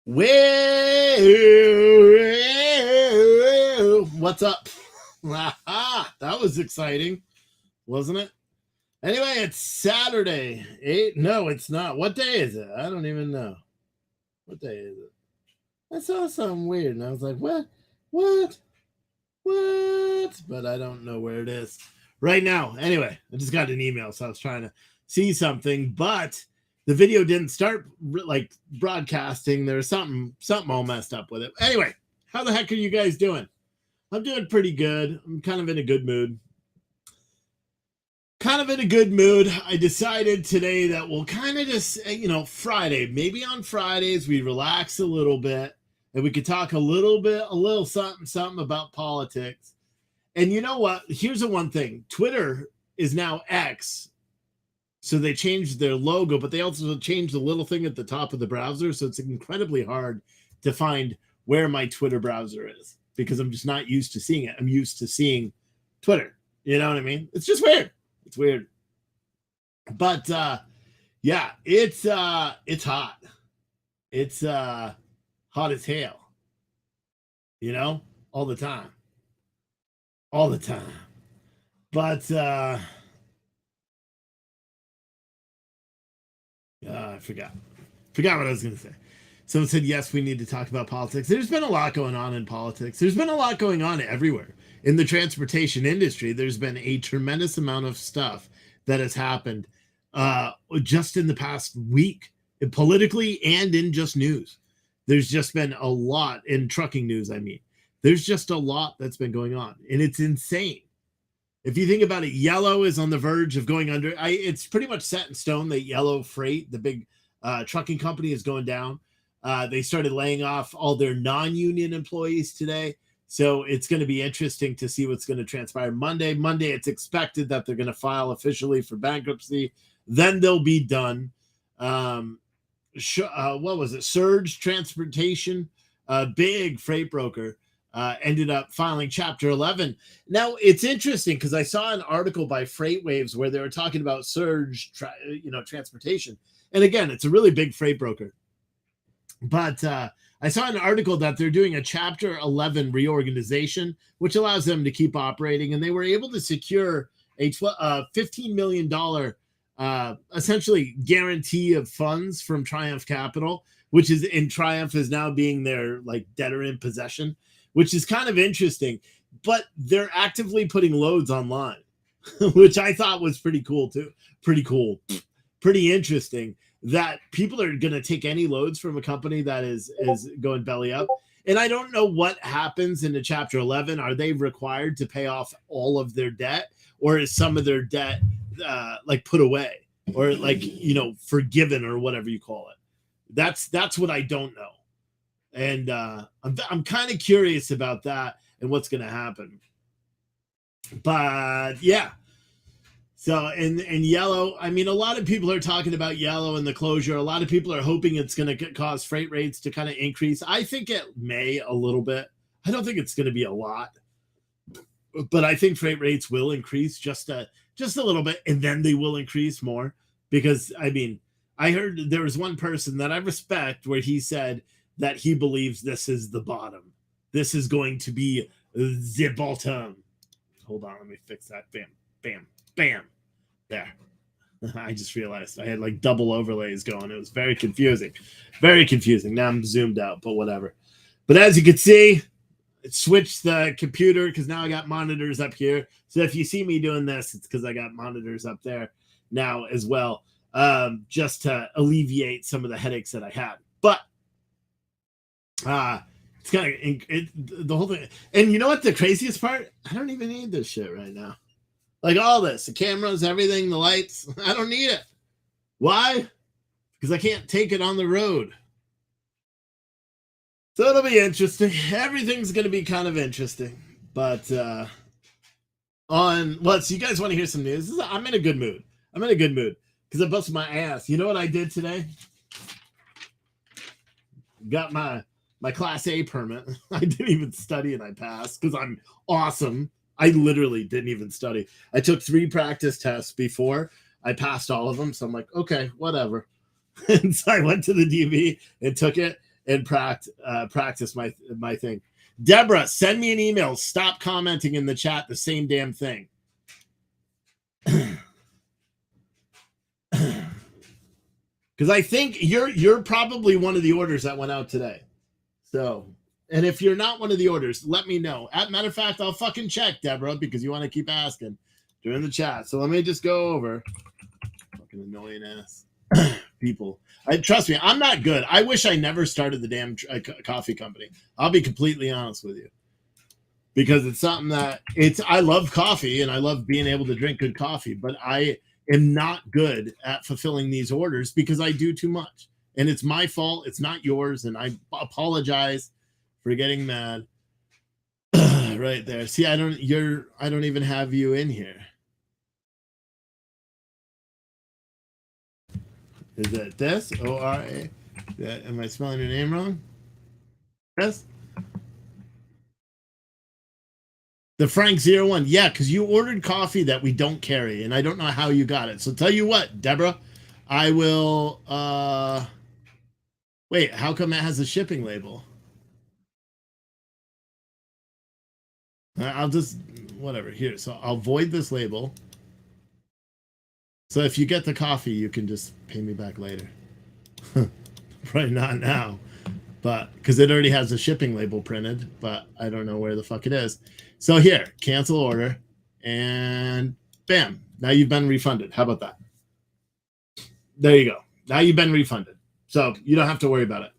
Well, what's up? That was exciting, wasn't it? Anyway, it's Saturday. No, it's not. What day is it? I don't even know. What day is it? I saw something weird and I was like, what? What? What? But I don't know where it is right now. Anyway, I just got an email, so I was trying to see something, but the video didn't start like broadcasting. There was something all messed up with it. Anyway, how the heck are you guys doing? I'm doing pretty good. I'm kind of in a good mood. I decided today that we'll kind of just, Friday, maybe on Fridays, we relax a little bit and we could talk a little something about politics. And you know what? Here's the one thing. Twitter is now X. So they changed their logo, but they also changed the little thing at the top of the browser. So it's incredibly hard to find where my Twitter browser is because I'm just not used to seeing it. I'm used to seeing Twitter. You know what I mean? It's just weird. It's weird. But yeah, it's hot. It's hot as hell. You know, all the time. All the time. But I forgot what I was going to say. Someone said, yes, we need to talk about politics. There's been a lot going on in politics. There's been a lot going on everywhere. In the transportation industry, there's been a tremendous amount of stuff that has happened just in the past week, politically and in just news. There's just been a lot in trucking news. I mean, there's just a lot that's been going on, and it's insane. If you think about it, Yellow is on the verge of going under. It's pretty much set in stone that Yellow Freight, the big trucking company, is going down. They started laying off all their non-union employees today. So it's going to be interesting to see what's going to transpire Monday. Monday, it's expected that they're going to file officially for bankruptcy. Then they'll be done. What was it? Surge Transportation, a big freight broker, ended up filing Chapter 11. Now, it's interesting because I saw an article by FreightWaves where they were talking about Surge, Transportation. And again, it's a really big freight broker. But I saw an article that they're doing a Chapter 11 reorganization, which allows them to keep operating. And they were able to secure a $15 million essentially guarantee of funds from Triumph Capital, which is in Triumph is now being their like debtor in possession, which is kind of interesting. But they're actively putting loads online, which I thought was pretty cool too. Pretty interesting that people are going to take any loads from a company that is going belly up. And I don't know what happens in the Chapter 11. Are they required to pay off all of their debt, or is some of their debt like put away or like, forgiven or whatever you call it? That's what I don't know. And I'm kind of curious about that and what's going to happen. But yeah. So in Yellow, I mean, a lot of people are talking about Yellow and the closure. A lot of people are hoping it's going to cause freight rates to kind of increase. I think it may a little bit. I don't think it's going to be a lot, but I think freight rates will increase just a little bit, and then they will increase more because, I mean, I heard there was one person that I respect where he said that he believes this is the bottom. This is going to be the bottom. Hold on, let me fix that. Bam, bam, bam. There. I just realized I had like double overlays going. It was very confusing. Very confusing. Now I'm zoomed out, but whatever. But as you can see, it switched the computer because now I got monitors up here. So if you see me doing this, it's because I got monitors up there now as well, just to alleviate some of the headaches that I had. But it's kind of the whole thing. And you know what the craziest part? I don't even need this shit right now. Like all this, the cameras, everything, the lights, I don't need it. Why? Because I can't take it on the road. So it'll be interesting. Everything's going to be kind of interesting. But so you guys want to hear some news? I'm in a good mood. Because I busted my ass. You know what I did today? Got my Class A permit. I didn't even study and I passed because I'm awesome. I literally didn't even study. I took 3 practice tests before. I passed all of them. So I'm like, okay, whatever. And so I went to the DV and took it. and practice my thing. Deborah, send me an email. Stop commenting in the chat the same damn thing. Because I think you're probably one of the orders that went out today. So, and if you're not one of the orders, let me know. As a matter of fact, I'll fucking check, Deborah, because you want to keep asking during the chat. So let me just go over. Fucking annoying ass people. Trust me, I'm not good. I wish I never started the damn coffee company. I'll be completely honest with you. Because it's something that I love coffee and I love being able to drink good coffee, but I am not good at fulfilling these orders because I do too much. And it's my fault. It's not yours. And I apologize for getting mad. Right there. See, I don't even have you in here. Is it this? O-R-A? Am I spelling your name wrong? Yes? The Frank 01. Yeah, because you ordered coffee that we don't carry, and I don't know how you got it. So tell you what, Deborah, I will wait, how come it has a shipping label? I'll just whatever here. So I'll void this label. So if you get the coffee, you can just pay me back later. Probably not now, but because it already has a shipping label printed, but I don't know where the fuck it is. So here, cancel order, and bam, now you've been refunded. How about that? There you go. Now you've been refunded. So you don't have to worry about it.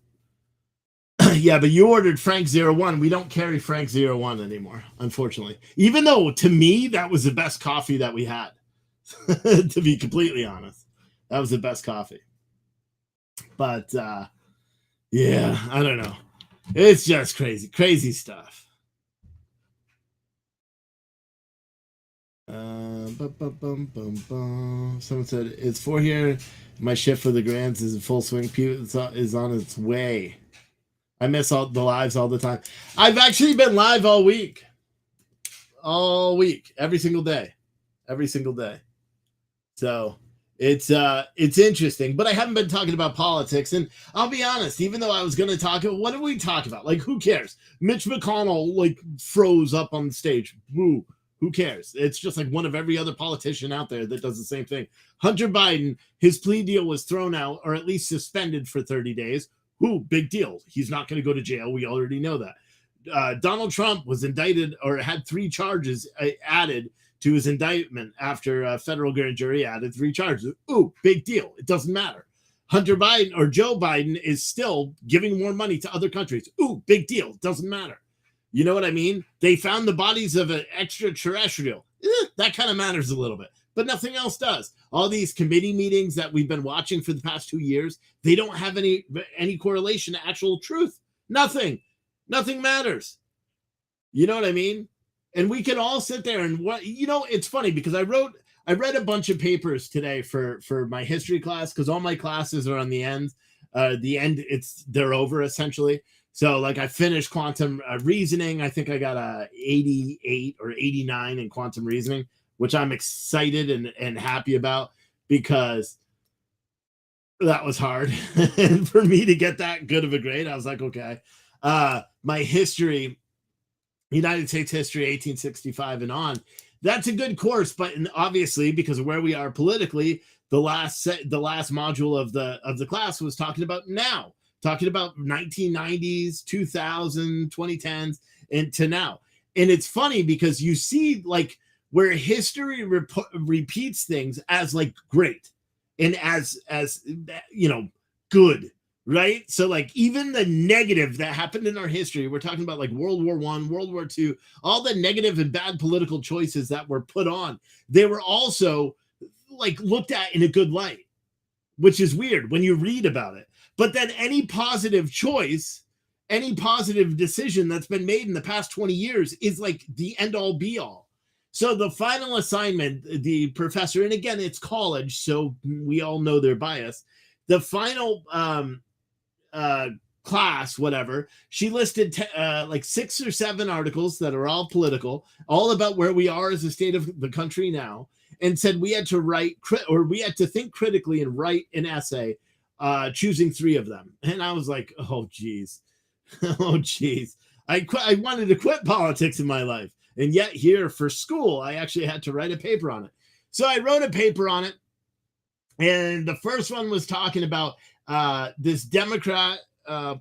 Yeah, but you ordered Frank 01. We don't carry Frank 01 anymore, unfortunately. Even though, to me, that was the best coffee that we had. To be completely honest, that was the best coffee. But yeah, I don't know. It's just crazy stuff. Someone said it's 4 here. My shift for the Grands is in full swing. Is on its way. I miss all the lives all the time. I've actually been live all week, every single day. So it's interesting, but I haven't been talking about politics. And I'll be honest, even though I was going to talk about, what did we talk about? Like, who cares? Mitch McConnell, like, froze up on the stage. Woo. Who cares? It's just like one of every other politician out there that does the same thing. Hunter Biden, his plea deal was thrown out, or at least suspended for 30 days. Who? Big deal. He's not going to go to jail. We already know that. Donald Trump was indicted, or had 3 charges added to his indictment after a federal grand jury added 3 charges. Ooh, big deal. It doesn't matter. Hunter Biden, or Joe Biden, is still giving more money to other countries. Ooh, big deal. It doesn't matter. You know what I mean? They found the bodies of an extraterrestrial. That kind of matters a little bit, but nothing else does. All these committee meetings that we've been watching for the past 2 years, they don't have any correlation to actual truth. Nothing matters. You know what I mean? And we can all sit there and it's funny because I read a bunch of papers today for my history class, because all my classes are on the end. They're over essentially. So like I finished quantum reasoning. I think I got a 88 or 89 in quantum reasoning, which I'm excited and happy about, because that was hard. And for me to get that good of a grade, I was like, okay. My history, United States history, 1865 and on, that's a good course. But obviously, because of where we are politically, the last module of the class was talking about 1990s, 2000, 2010s, and to now. And it's funny because you see like where history repeats things as like great and as good, right? So like even the negative that happened in our history, we're talking about like World War I, World War II, all the negative and bad political choices that were put on, they were also like looked at in a good light, which is weird when you read about it. But then any positive choice, any positive decision that's been made in the past 20 years is like the end all be all. So the final assignment, the professor, and again, it's college, so we all know their bias. The final class, whatever, she listed like 6 or 7 articles that are all political, all about where we are as a state of the country now, and said we had to think critically and write an essay choosing 3 of them. And I was like, oh, geez. Oh, geez. I wanted to quit politics in my life. And yet here for school, I actually had to write a paper on it. So I wrote a paper on it. And the first one was talking about this Democrat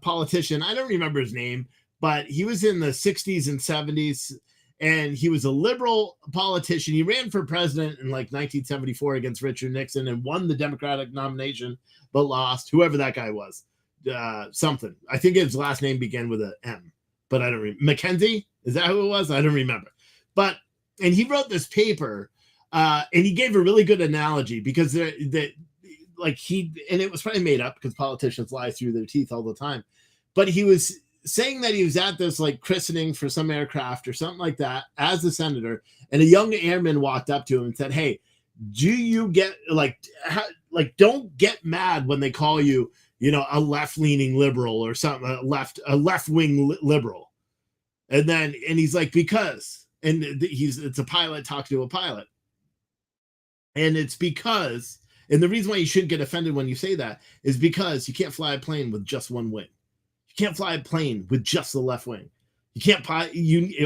politician. I don't remember his name, but he was in the 60s and 70s. And he was a liberal politician. He ran for president in like 1974 against Richard Nixon and won the Democratic nomination, but lost. Whoever that guy was, something. I think his last name began with a M, but I don't remember. Mackenzie? Is that who it was? I don't remember. But, and he wrote this paper, and he gave a really good analogy because like and it was probably made up because politicians lie through their teeth all the time. But he was saying that he was at this like christening for some aircraft or something like that as a senator, and a young airman walked up to him and said, "Hey, do you get like don't get mad when they call you, you know, a left-leaning liberal or something, a left-wing liberal?" And he's like, because, and it's a pilot talking to a pilot, and it's because, and the reason why you shouldn't get offended when you say that is because you can't fly a plane with just one wing. You can't fly a plane with just the left wing. You can't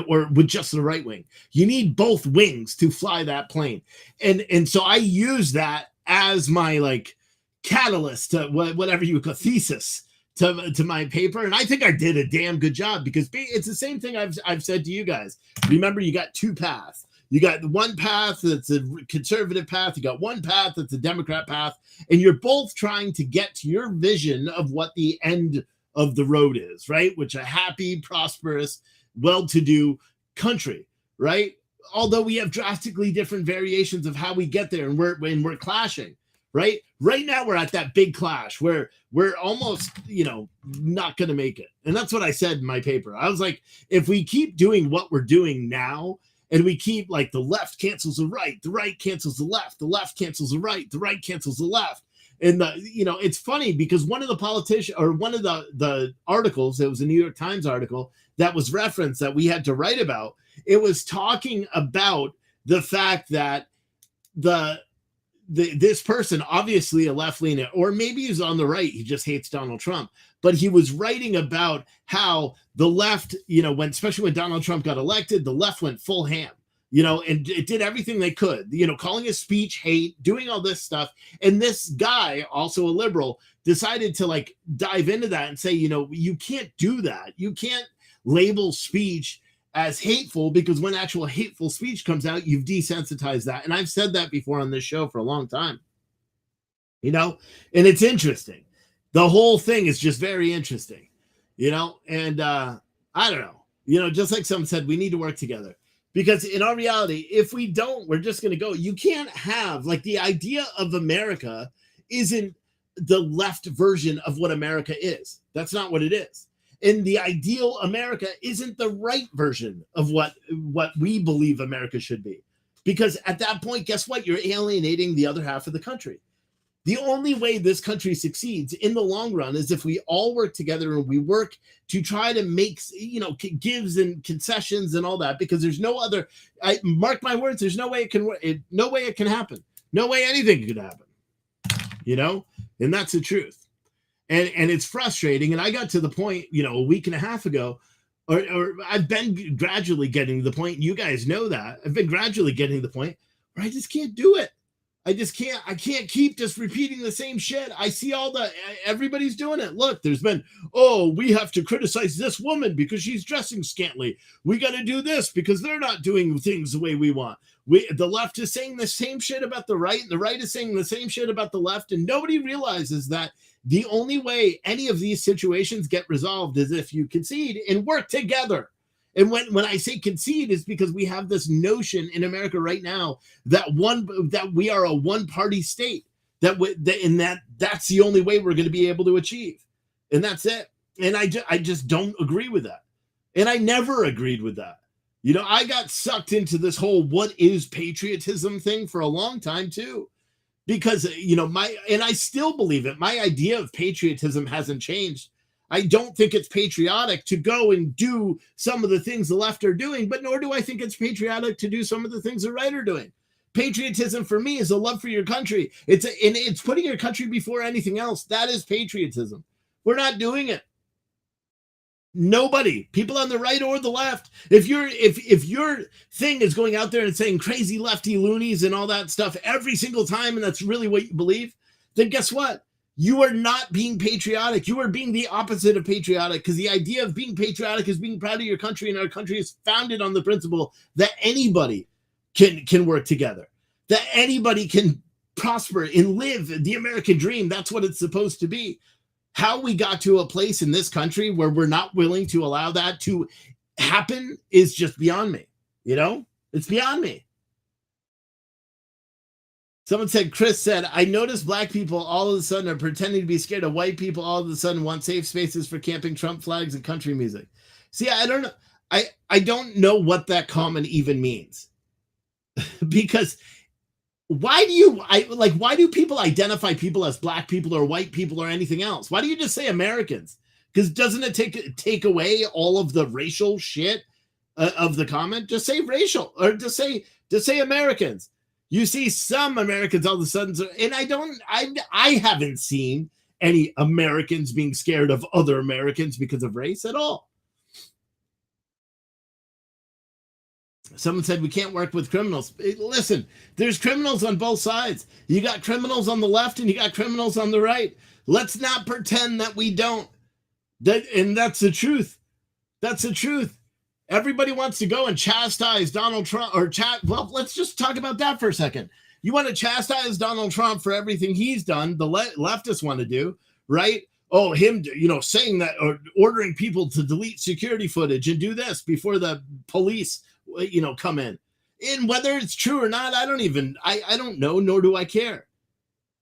or with just the right wing. You need both wings to fly that plane. And so I use that as my like catalyst to whatever you call thesis to my paper. And I think I did a damn good job because it's the same thing I've said to you guys. Remember, you got 2 paths. You got one path that's a conservative path. You got one path that's a Democrat path. And you're both trying to get to your vision of what the end of the road is, right? Which a happy, prosperous, well-to-do country, right? Although we have drastically different variations of how we get there, and we're clashing, right? Right now we're at that big clash where we're almost, you know, not going to make it. And that's what I said in my paper. I was like, if we keep doing what we're doing now, and we keep like the left cancels the right cancels the left cancels the right cancels the left. And you know, it's funny because one of the politicians, or one of the articles, it was a New York Times article that was referenced that we had to write about. It was talking about the fact that this person, obviously a left leaner, or maybe he's on the right, he just hates Donald Trump, but he was writing about how the left, you know, especially when Donald Trump got elected, the left went full ham. You know, and it did everything they could, you know, calling his speech hate, doing all this stuff. And this guy, also a liberal, decided to like dive into that and say, you know, you can't do that. You can't label speech as hateful because when actual hateful speech comes out, you've desensitized that. And I've said that before on this show for a long time, you know, and it's interesting. The whole thing is just very interesting, you know, and I don't know, you know, just like someone said, we need to work together. Because in our reality, if we don't, we're just going to go. You can't have, like, the idea of America isn't the left version of what America is. That's not what it is. And the ideal America isn't the right version of what we believe America should be. Because at that point, guess what? You're alienating the other half of the country. The only way this country succeeds in the long run is if we all work together and we work to try to make, you know, gives and concessions and all that, because there's no other, mark my words, there's no way it can happen. No way anything could happen, you know, and that's the truth. And it's frustrating. And I got to the point, you know, a week and a half ago, or I've been gradually getting to the point, you guys know that, I've been gradually getting to the point where I just can't do it. I can't keep just repeating the same shit. I see everybody's doing it. Look, there's been, oh, we have to criticize this woman because she's dressing scantily. We got to do this because they're not doing things the way we want. The left is saying the same shit about the right, and the right is saying the same shit about the left. And nobody realizes that the only way any of these situations get resolved is if you concede and work together. And when I say concede, is because we have this notion in America right now that we are a one-party state, that's the only way we're going to be able to achieve, and that's it. And I just don't agree with that, and I never agreed with that. You know, I got sucked into this whole what is patriotism thing for a long time too, because you know and I still believe it. My idea of patriotism hasn't changed. I don't think it's patriotic to go and do some of the things the left are doing, but nor do I think it's patriotic to do some of the things the right are doing. Patriotism for me is a love for your country. It's putting your country before anything else. That is patriotism. We're not doing it. Nobody, people on the right or the left. If your thing is going out there and saying crazy lefty loonies and all that stuff every single time, and that's really what you believe, then guess what? You are not being patriotic. You are being the opposite of patriotic, because the idea of being patriotic is being proud of your country, and our country is founded on the principle that anybody can work together, that anybody can prosper and live the American dream. That's what it's supposed to be. How we got to a place in this country where we're not willing to allow that to happen is just beyond me. It's beyond me. Someone said, Chris said, I noticed black people all of a sudden are pretending to be scared of white people, all of a sudden want safe spaces for camping Trump flags and country music. See, I don't know. I don't know what that comment even means. Because why do people identify people as black people or white people or anything else? Why do you just say Americans? Because doesn't it take away all of the racial shit of the comment? Just say racial, or just say Americans. You see some Americans all of a sudden, and I haven't seen any Americans being scared of other Americans because of race at all. Someone said we can't work with criminals. Listen, there's criminals on both sides. You got criminals on the left and you got criminals on the right. Let's not pretend that we don't. And that's the truth. That's the truth. Everybody wants to go and chastise Donald Trump well, let's just talk about that for a second. You want to chastise Donald Trump for everything he's done, the leftists want to do, right? Oh, him, saying that, or ordering people to delete security footage and do this before the police come in. And whether it's true or not, I don't know, nor do I care.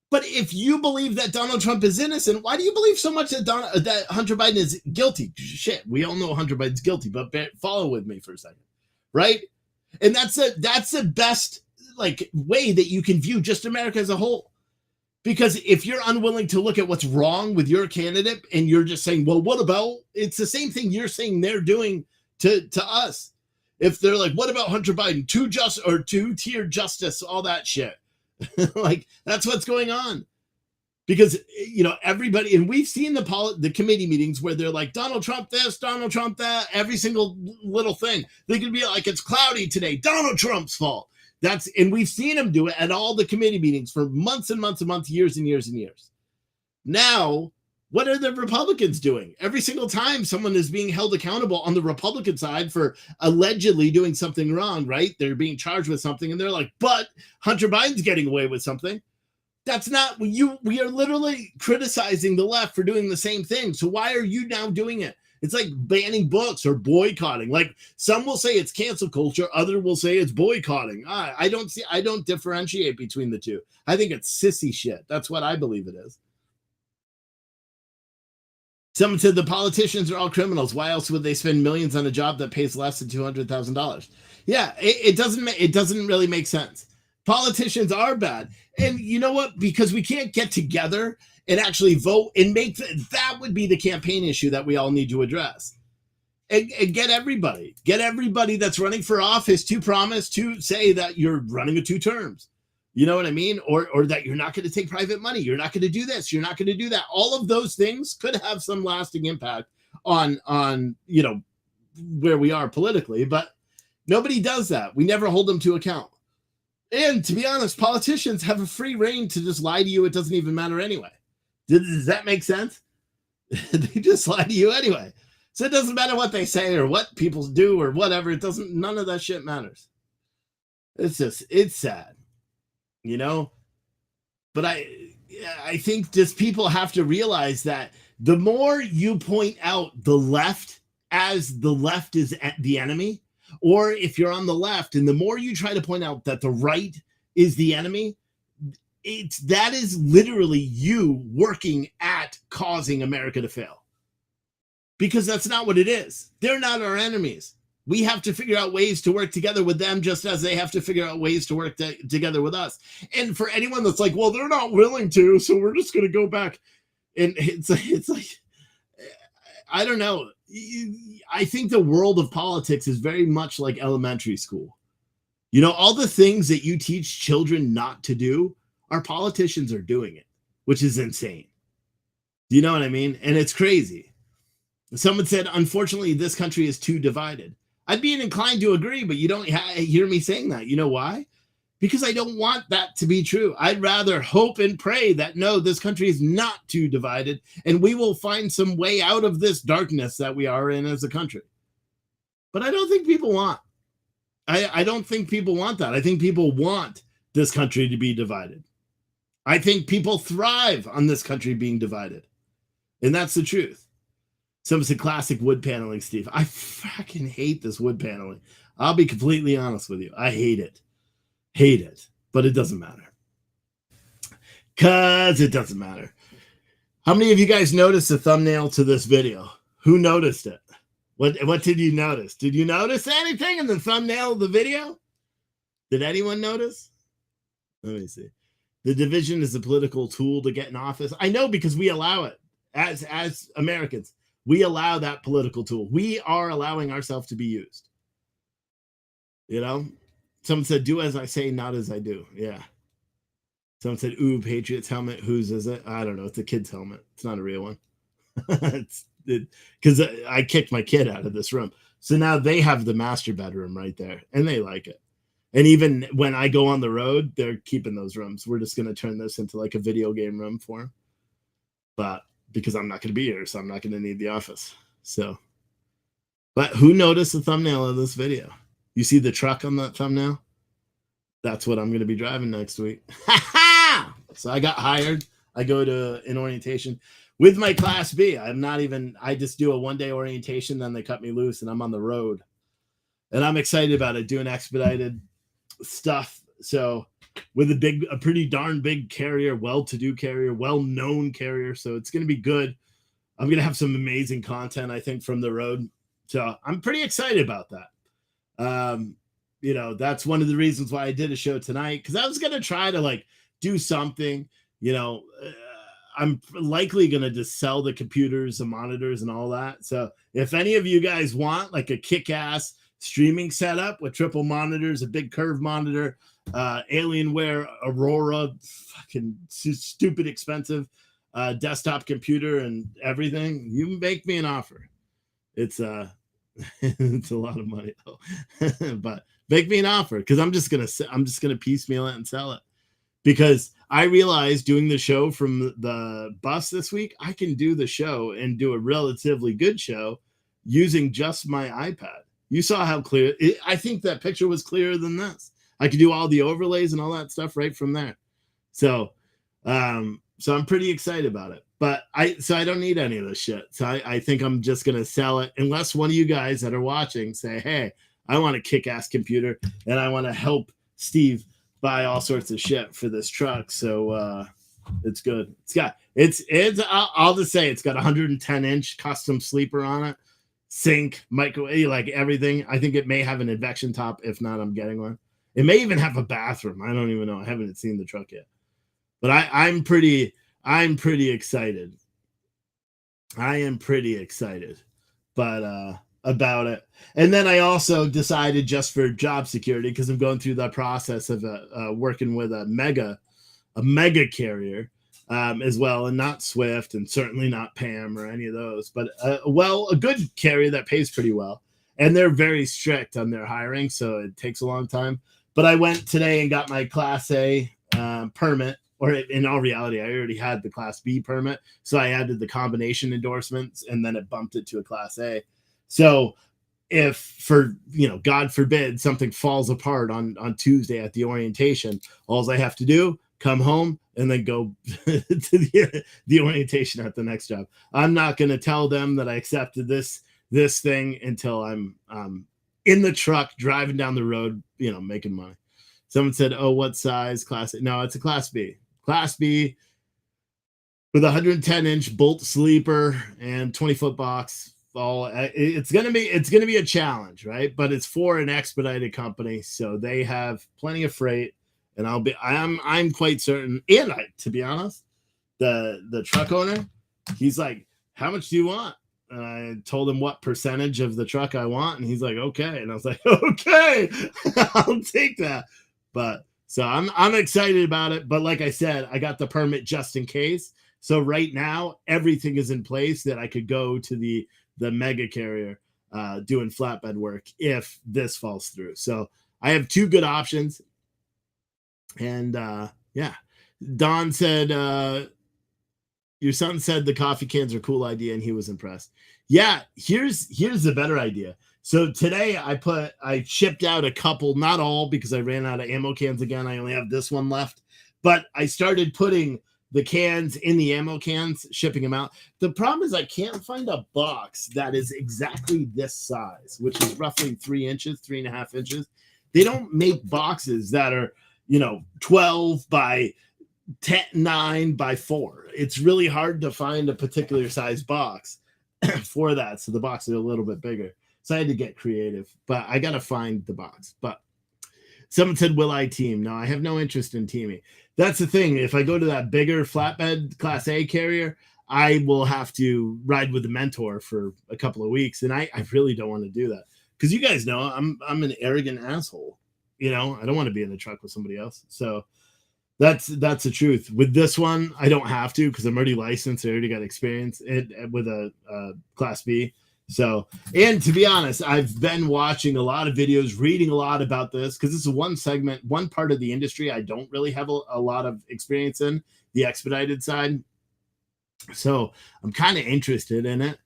But if you believe that Donald Trump is innocent, why do you believe so much that Hunter Biden is guilty? Shit, we all know Hunter Biden's guilty, but follow with me for a second, right? And that's the best way that you can view just America as a whole. Because if you're unwilling to look at what's wrong with your candidate and you're just saying, well, what about, it's the same thing you're saying they're doing to us. If they're like, what about Hunter Biden? Two-tier justice, all that shit. That's what's going on. Because, everybody, and we've seen the committee meetings where they're like, Donald Trump this, Donald Trump that, every single little thing. They could be like, it's cloudy today, Donald Trump's fault. And we've seen him do it at all the committee meetings for months and months and months, years and years and years. Now, what are the Republicans doing? Every single time someone is being held accountable on the Republican side for allegedly doing something wrong, right? They're being charged with something and they're like, but Hunter Biden's getting away with something. That's not we are literally criticizing the left for doing the same thing. So why are you now doing it? It's like banning books or boycotting. Like some will say it's cancel culture. Other will say it's boycotting. I don't differentiate between the two. I think it's sissy shit. That's what I believe it is. Someone said the politicians are all criminals. Why else would they spend millions on a job that pays less than $200,000? Yeah, it doesn't really make sense. Politicians are bad. And you know what? Because we can't get together and actually vote and that would be the campaign issue that we all need to address. And get everybody that's running for office to promise to say that you're running a 2 terms. You know what I mean? Or that you're not going to take private money. You're not going to do this. You're not going to do that. All of those things could have some lasting impact on where we are politically, but nobody does that. We never hold them to account. And to be honest, politicians have a free reign to just lie to you. It doesn't even matter anyway. Does that make sense? They just lie to you anyway. So it doesn't matter what they say or what people do or whatever. None of that shit matters. It's sad. But I think just people have to realize that the more you point out the left as the left is the enemy, or if you're on the left and the more you try to point out that the right is the enemy, that is literally you working at causing America to fail. Because that's not what it is. They're not our enemies. We have to figure out ways to work together with them just as they have to figure out ways to work together with us. And for anyone that's like, well, they're not willing to, so we're just going to go back. And it's like, I don't know. I think the world of politics is very much like elementary school. You know, all the things that you teach children not to do, our politicians are doing it, which is insane. Do you know what I mean? And it's crazy. Someone said, unfortunately, this country is too divided. I'd be inclined to agree, but you don't hear me saying that. You know why? Because I don't want that to be true. I'd rather hope and pray that no, this country is not too divided, and we will find some way out of this darkness that we are in as a country. But I don't think people want. I don't think people want that. I think people want this country to be divided. I think people thrive on this country being divided. And that's the truth. Some said classic wood paneling, Steve. I fucking hate this wood paneling. I'll be completely honest with you. I hate it. Hate it. But it doesn't matter. Because it doesn't matter. How many of you guys noticed the thumbnail to this video? Who noticed it? What did you notice? Did you notice anything in the thumbnail of the video? Did anyone notice? Let me see. The division is a political tool to get in office. I know, because we allow it as Americans. We allow that political tool. We are allowing ourselves to be used. You know? Someone said, do as I say, not as I do. Yeah. Someone said, ooh, Patriots helmet. Whose is it? I don't know. It's a kid's helmet. It's not a real one. Because I kicked my kid out of this room. So now they have the master bedroom right there, and they like it. And even when I go on the road, they're keeping those rooms. We're just going to turn this into like a video game room for them. But because I'm not going to be here, so I'm not going to need the office. So, but who noticed the thumbnail of this video? You see the truck on that thumbnail? That's what I'm going to be driving next week. So I got hired. I go to an orientation with my Class B. I just do a one-day orientation, then they cut me loose, and I'm on the road. And I'm excited about it, doing expedited stuff. So with a pretty darn big carrier, well-to-do carrier, well-known carrier. So it's going to be good. I'm going to have some amazing content, I think, from the road. So I'm pretty excited about that. You know, that's one of the reasons why I did a show tonight, because I was going to try to like do something, you know. I'm likely going to just sell the computers, the monitors, and all that. So if any of you guys want like a kick-ass streaming setup with triple monitors, a big curve monitor, Alienware Aurora, fucking stupid expensive desktop computer and everything, you make me an offer. It's it's a lot of money though. But make me an offer, because I'm just gonna piecemeal it and sell it. Because I realized doing the show from the bus this week, I can do the show and do a relatively good show using just my iPad. You saw how clear I think that picture was clearer than this. I could do all the overlays and all that stuff right from there. So I'm pretty excited about it. But I don't need any of this shit. So I think I'm just gonna sell it, unless one of you guys that are watching say, hey, I want a kick-ass computer and I want to help Steve buy all sorts of shit for this truck. So it's good. I'll just say it's got 110-inch custom sleeper on it, sink, microwave, like everything. I think it may have an advection top. If not, I'm getting one. It may even have a bathroom. I don't even know. I haven't seen the truck yet. But I'm pretty excited. I am pretty excited. But about it. And then I also decided, just for job security, because I'm going through the process of working with a mega carrier as well, and not Swift, and certainly not Pam or any of those, but a good carrier that pays pretty well. And they're very strict on their hiring, so it takes a long time. But I went today and got my Class A permit, or in all reality, I already had the Class B permit. So I added the combination endorsements, and then it bumped it to a Class A. So if, God forbid, something falls apart on Tuesday at the orientation, all I have to do, come home and then go to the orientation at the next job. I'm not going to tell them that I accepted this thing until I'm in the truck driving down the road, making money. Someone said, oh, what size Class A? No, it's a Class B. Class B with 110-inch bolt sleeper and 20-foot box. It's gonna be a challenge, right? But it's for an expedited company, so they have plenty of freight, and I'm quite certain. And to be honest, the truck owner, he's like, how much do you want? And I told him what percentage of the truck I want, and he's like, okay. And I was like, okay, I'll take that. But so I'm excited about it. But like I said, I got the permit just in case. So right now, everything is in place that I could go to the mega carrier doing flatbed work if this falls through. So I have two good options. And yeah, Don said, your son said the coffee cans are a cool idea and he was impressed. Yeah, here's the better idea. So today I shipped out a couple, not all because I ran out of ammo cans again. I only have this one left, but I started putting the cans in the ammo cans, shipping them out. The problem is I can't find a box that is exactly this size, which is roughly 3 inches, 3.5 inches. They don't make boxes that are, 12 by 9 by 4. It's really hard to find a particular size box for that. So the boxes are a little bit bigger. So I had to get creative, but I got to find the box. But someone said, will I team? No, I have no interest in teaming. That's the thing. If I go to that bigger flatbed Class A carrier, I will have to ride with a mentor for a couple of weeks. And I really don't want to do that because you guys know I'm an arrogant asshole. I don't want to be in the truck with somebody else. So that's the truth. With this one, I don't have to because I'm already licensed. I already got experience with a Class B. So, and to be honest, I've been watching a lot of videos, reading a lot about this because this is one part of the industry I don't really have a lot of experience in, the expedited side. So I'm kind of interested in it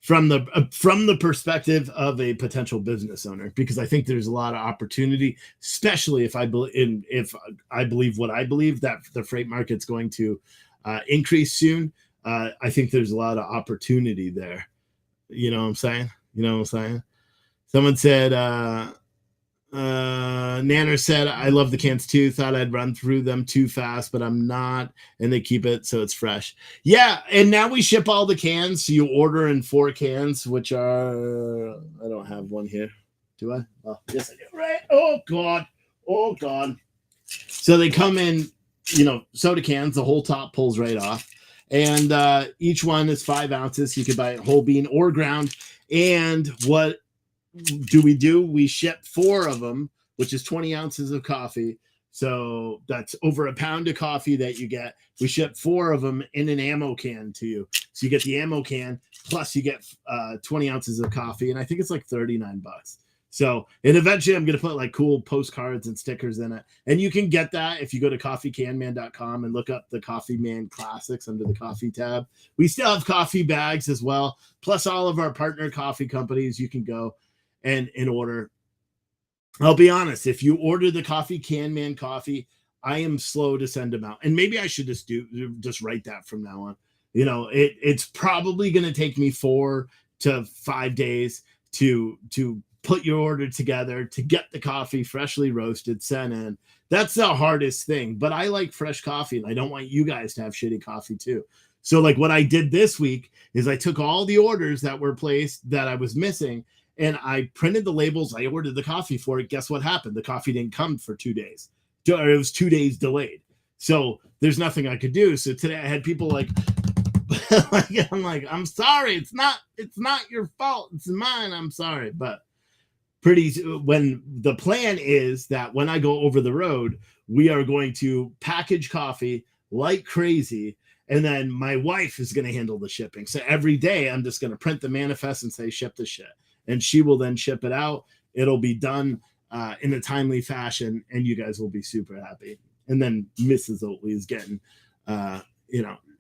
from the perspective of a potential business owner, because I think there's a lot of opportunity, especially if I believe what I believe, that the freight market's going to increase soon. I think there's a lot of opportunity there. You know what I'm saying? Someone said, Nanner said, I love the cans too. Thought I'd run through them too fast, but I'm not. And they keep it so it's fresh. Yeah. And now we ship all the cans. So you order in 4 cans, which are, I don't have one here. Do I? Oh, yes, I do. Right. Oh, God. Oh, God. So they come in, soda cans. The whole top pulls right off. And each one is 5 ounces. You could buy it whole bean or ground. And what do? We ship 4 of them, which is 20 ounces of coffee. So that's over a pound of coffee that you get. We ship 4 of them in an ammo can to you. So you get the ammo can, plus you get 20 ounces of coffee. And I think it's like $39. So, and eventually I'm going to put like cool postcards and stickers in it. And you can get that if you go to coffeecanman.com and look up the Coffee Man Classics under the coffee tab. We still have coffee bags as well, plus all of our partner coffee companies. You can go and in order. I'll be honest, if you order the Coffee Can Man coffee, I am slow to send them out. And maybe I should just write that from now on. It's probably going to take me 4 to 5 days to put your order together, to get the coffee freshly roasted, sent in. That's the hardest thing. But I like fresh coffee, and I don't want you guys to have shitty coffee too. So like what I did this week is I took all the orders that were placed that I was missing, and I printed the labels. I ordered the coffee for it. Guess what happened? The coffee didn't come for 2 days. It was 2 days delayed. So there's nothing I could do. So today I had people like, I'm like, I'm sorry. It's not your fault. It's mine. I'm sorry. But when the plan is that when I go over the road, we are going to package coffee like crazy. And then my wife is going to handle the shipping. So every day I'm just going to print the manifest and say, ship the shit. And she will then ship it out. It'll be done in a timely fashion, and you guys will be super happy. And then Mrs. Oatley is getting,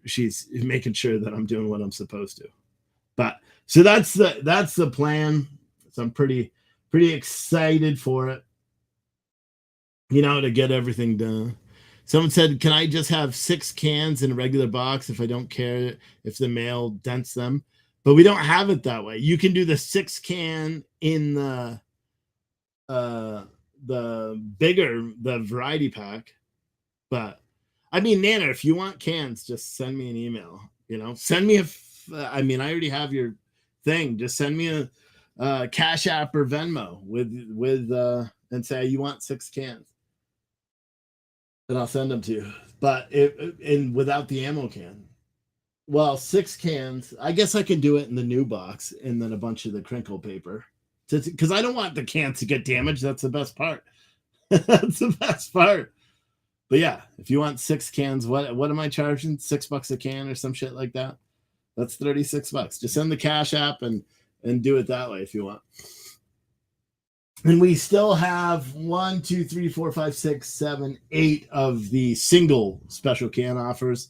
she's making sure that I'm doing what I'm supposed to. But so that's the plan. So I'm pretty excited for it, to get everything done. Someone said, can I just have 6 cans in a regular box if I don't care if the mail dents them? But we don't have it that way. You can do the 6 can in the variety pack. But I mean, Nana, if you want cans, just send me an email. Send me I already have your thing. Just send me a Cash App or Venmo with and say you want 6 cans, and I'll send them to you. But and without the ammo can. Well, 6 cans. I guess I can do it in the new box and then a bunch of the crinkle paper. Because I don't want the cans to get damaged. That's the best part. That's the best part. But yeah, if you want 6 cans, what am I charging? $6 a can or some shit like that? That's $36. Just send the Cash App and do it that way if you want. And we still have 1, 2, 3, 4, 5, 6, 7, 8 of the single special can offers.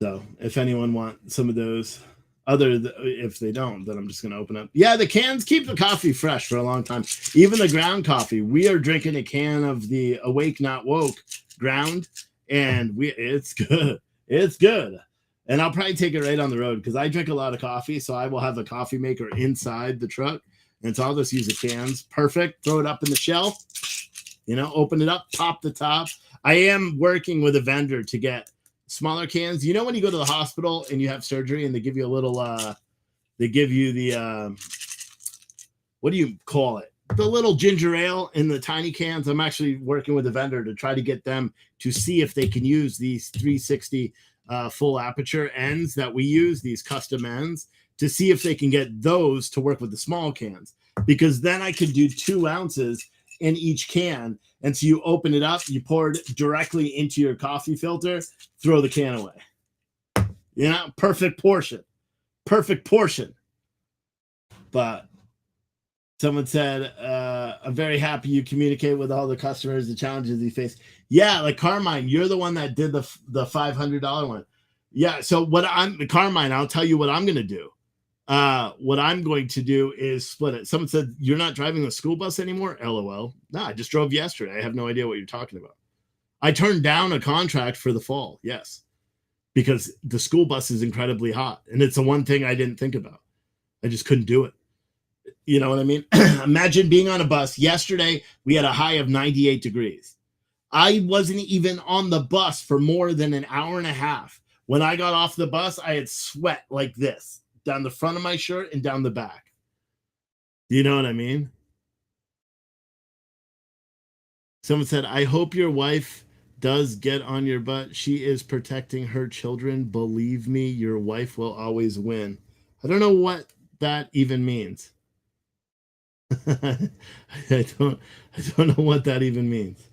So if anyone wants some of those, if they don't, then I'm just going to open up. Yeah, the cans keep the coffee fresh for a long time. Even the ground coffee. We are drinking a can of the Awake Not Woke ground, and it's good. It's good. And I'll probably take it right on the road because I drink a lot of coffee, so I will have a coffee maker inside the truck. And so I'll just use the cans. Perfect. Throw it up in the shelf. Open it up, pop the top. I am working with a vendor to get smaller cans. When you go to the hospital and you have surgery and they give you a little, they give you the, what do you call it? The little ginger ale in the tiny cans. I'm actually working with a vendor to try to get them to see if they can use these 360 full aperture ends that we use, these custom ends, to see if they can get those to work with the small cans, because then I could do 2 ounces in each can. And so you open it up, you pour it directly into your coffee filter, throw the can away. Perfect portion. Perfect portion. But someone said, I'm very happy you communicate with all the customers, the challenges you face. Yeah, like Carmine, you're the one that did the $500 one. Yeah, so Carmine, I'll tell you what I'm going to do. What I'm going to do is split it. Someone said, you're not driving the school bus anymore? LOL. No, I just drove yesterday. I have no idea what you're talking about. I turned down a contract for the fall. Yes. Because the school bus is incredibly hot. And it's the one thing I didn't think about. I just couldn't do it. You know what I mean? Imagine being on a bus. Yesterday, we had a high of 98 degrees. I wasn't even on the bus for more than an hour and a half. When I got off the bus, I had sweat like this down the front of my shirt and down the back. You know what I mean? Someone said, I hope your wife does get on your butt. She is protecting her children. Believe me, your wife will always win. I don't know what that even means. I don't know what that even means.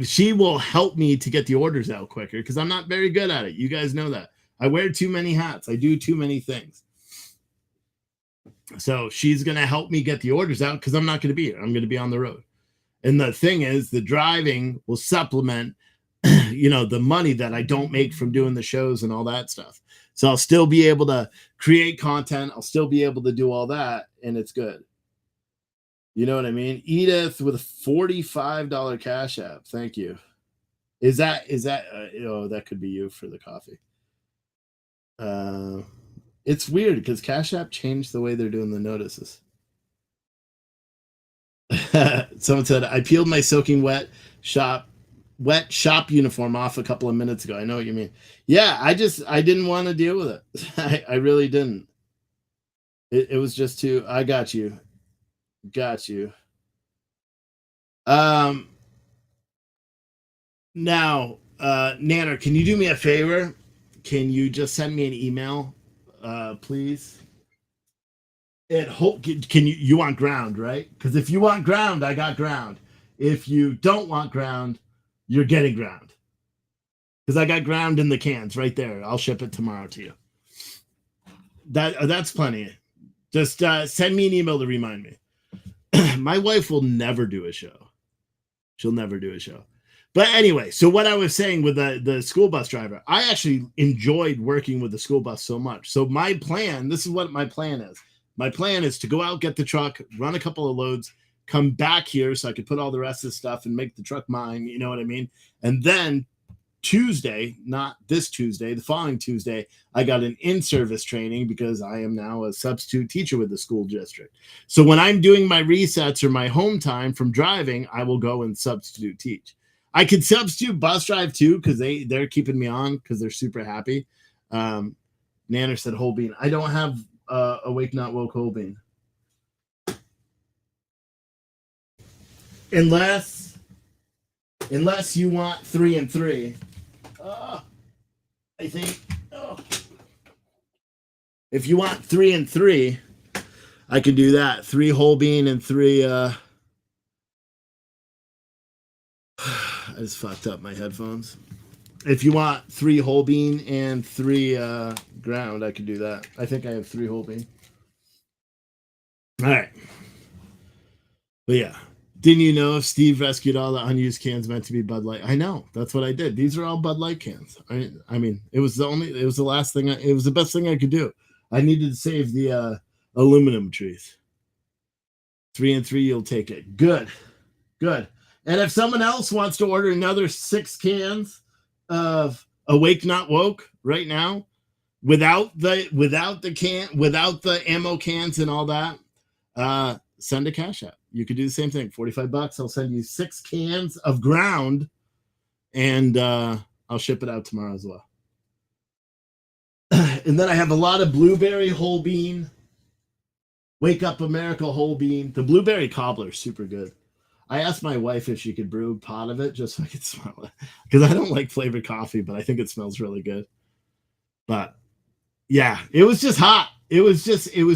She will help me to get the orders out quicker because I'm not very good at it. You guys know that. I wear too many hats. I do too many things. So she's going to help me get the orders out because I'm not going to be here. I'm going to be on the road. And the thing is, the driving will supplement, the money that I don't make from doing the shows and all that stuff. So I'll still be able to create content. I'll still be able to do all that. And it's good. You know what I mean? Edith with a $45 Cash App. Thank you. Is that that could be you for the coffee. It's weird because Cash App changed the way they're doing the notices. Someone said, I peeled my soaking wet shop uniform off a couple of minutes ago. I know what you mean. Yeah, I didn't want to deal with it. I really didn't. It was just too, I got you. Got you. Now, Nanner, can you do me a favor? Can you just send me an email, please? Can you want ground, right? Because if you want ground, I got ground. If you don't want ground, you're getting ground. Because I got ground in the cans right there. I'll ship it tomorrow to you. That's plenty. Just send me an email to remind me. My wife will never do a show. She'll never do a show. But anyway, so what I was saying with the school bus driver, I actually enjoyed working with the school bus so much. So my plan, this is what my plan is. My plan is to go out, get the truck, run a couple of loads, come back here so I could put all the rest of the stuff and make the truck mine. You know what I mean? And then Tuesday, not this Tuesday, the following Tuesday, I got an in-service training because I am now a substitute teacher with the school district. So when I'm doing my resets or my home time from driving, I will go and substitute teach. I could substitute bus drive too because they're keeping me on because they're super happy. Nanner said whole bean. I don't have Awake Not Woke whole bean. Unless you want 3 and 3. I think. Oh. If you want 3 and 3, I could do that. 3 whole bean and 3. I just fucked up my headphones. If you want 3 whole bean and 3 ground, I could do that. I think I have 3 whole bean. All right. But yeah. Didn't you know if Steve rescued all the unused cans meant to be Bud Light? I know. That's what I did. These are all Bud Light cans. I mean, it was the last thing. It was the best thing I could do. I needed to save the aluminum trees. 3 and 3, you'll take it. Good. And if someone else wants to order another 6 cans of Awake Not Woke right now, without the ammo cans and all that, send a Cash App. You could do the same thing. $45. I'll send you 6 cans of ground, and I'll ship it out tomorrow as well. And then I have a lot of blueberry whole bean, Wake Up America whole bean. The blueberry cobbler is super good. I asked my wife if she could brew a pot of it just so I could smell it, because I don't like flavored coffee, but I think it smells really good. But yeah, it was just hot. It was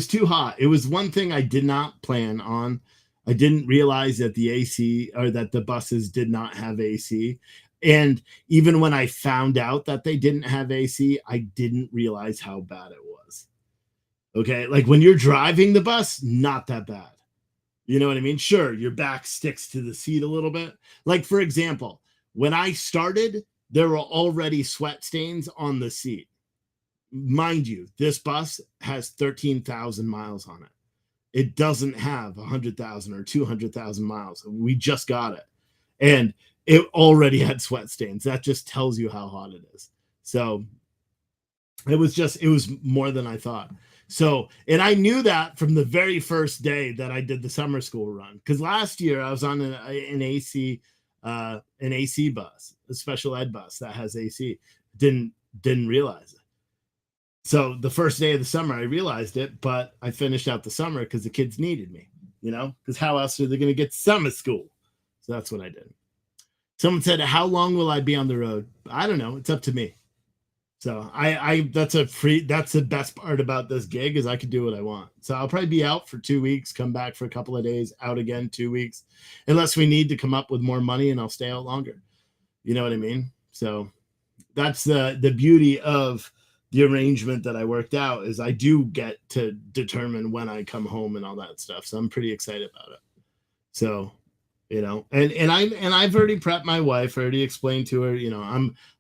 too hot. It was one thing I did not plan on. I didn't realize that the AC, or that the buses did not have AC. And even when I found out that they didn't have AC, I didn't realize how bad it was. Okay. Like when you're driving the bus, not that bad. You know what I mean? Sure, your back sticks to the seat a little bit. Like, for example, when I started, there were already sweat stains on the seat. Mind you, this bus has 13,000 miles on it. It doesn't have 100,000 or 200,000 miles. We just got it. And it already had sweat stains. That just tells you how hot it is. So it was more than I thought. So, and I knew that from the very first day that I did the summer school run, because last year I was on an AC bus, a special ed bus that has AC. Didn't realize it. So the first day of the summer I realized it, but I finished out the summer because the kids needed me, because how else are they going to get to summer school? So that's what I did. Someone said, how long will I be on the road? I don't know. It's up to me. So that's the best part about this gig, is I can do what I want. So I'll probably be out for 2 weeks, come back for a couple of days, out again 2 weeks, unless we need to come up with more money, and I'll stay out longer. You know what I mean? So that's the beauty of the arrangement that I worked out, is I do get to determine when I come home and all that stuff. So I'm pretty excited about it. So, and I've already prepped my wife, already explained to her,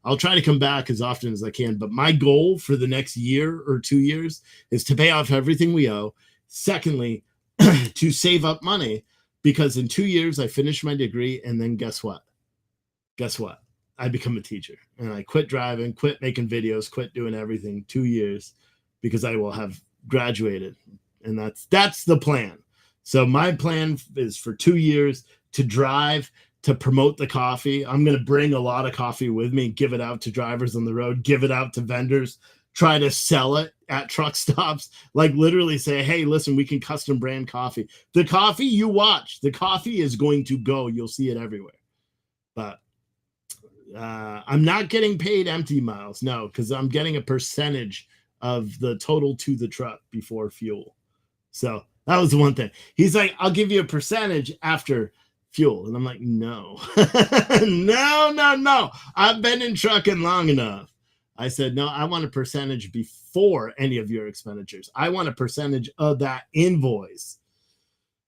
I'll try to come back as often as I can, but my goal for the next year or 2 years is to pay off everything we owe. Secondly, to save up money, because in 2 years I finish my degree, and then guess what? I become a teacher, and I quit driving, quit making videos, quit doing everything. 2 years, because I will have graduated, and that's the plan. So my plan is for 2 years to drive, to promote the coffee. I'm going to bring a lot of coffee with me, give it out to drivers on the road, give it out to vendors, try to sell it at truck stops, like literally say, hey, listen, we can custom brand coffee. The coffee you watch, the coffee is going to go. You'll see it everywhere. But I'm not getting paid empty miles. No, because I'm getting a percentage of the total to the truck before fuel. So that was the one thing. He's like, I'll give you a percentage after fuel. And I'm like, no, no. I've been in trucking long enough. I said, no, I want a percentage before any of your expenditures. I want a percentage of that invoice.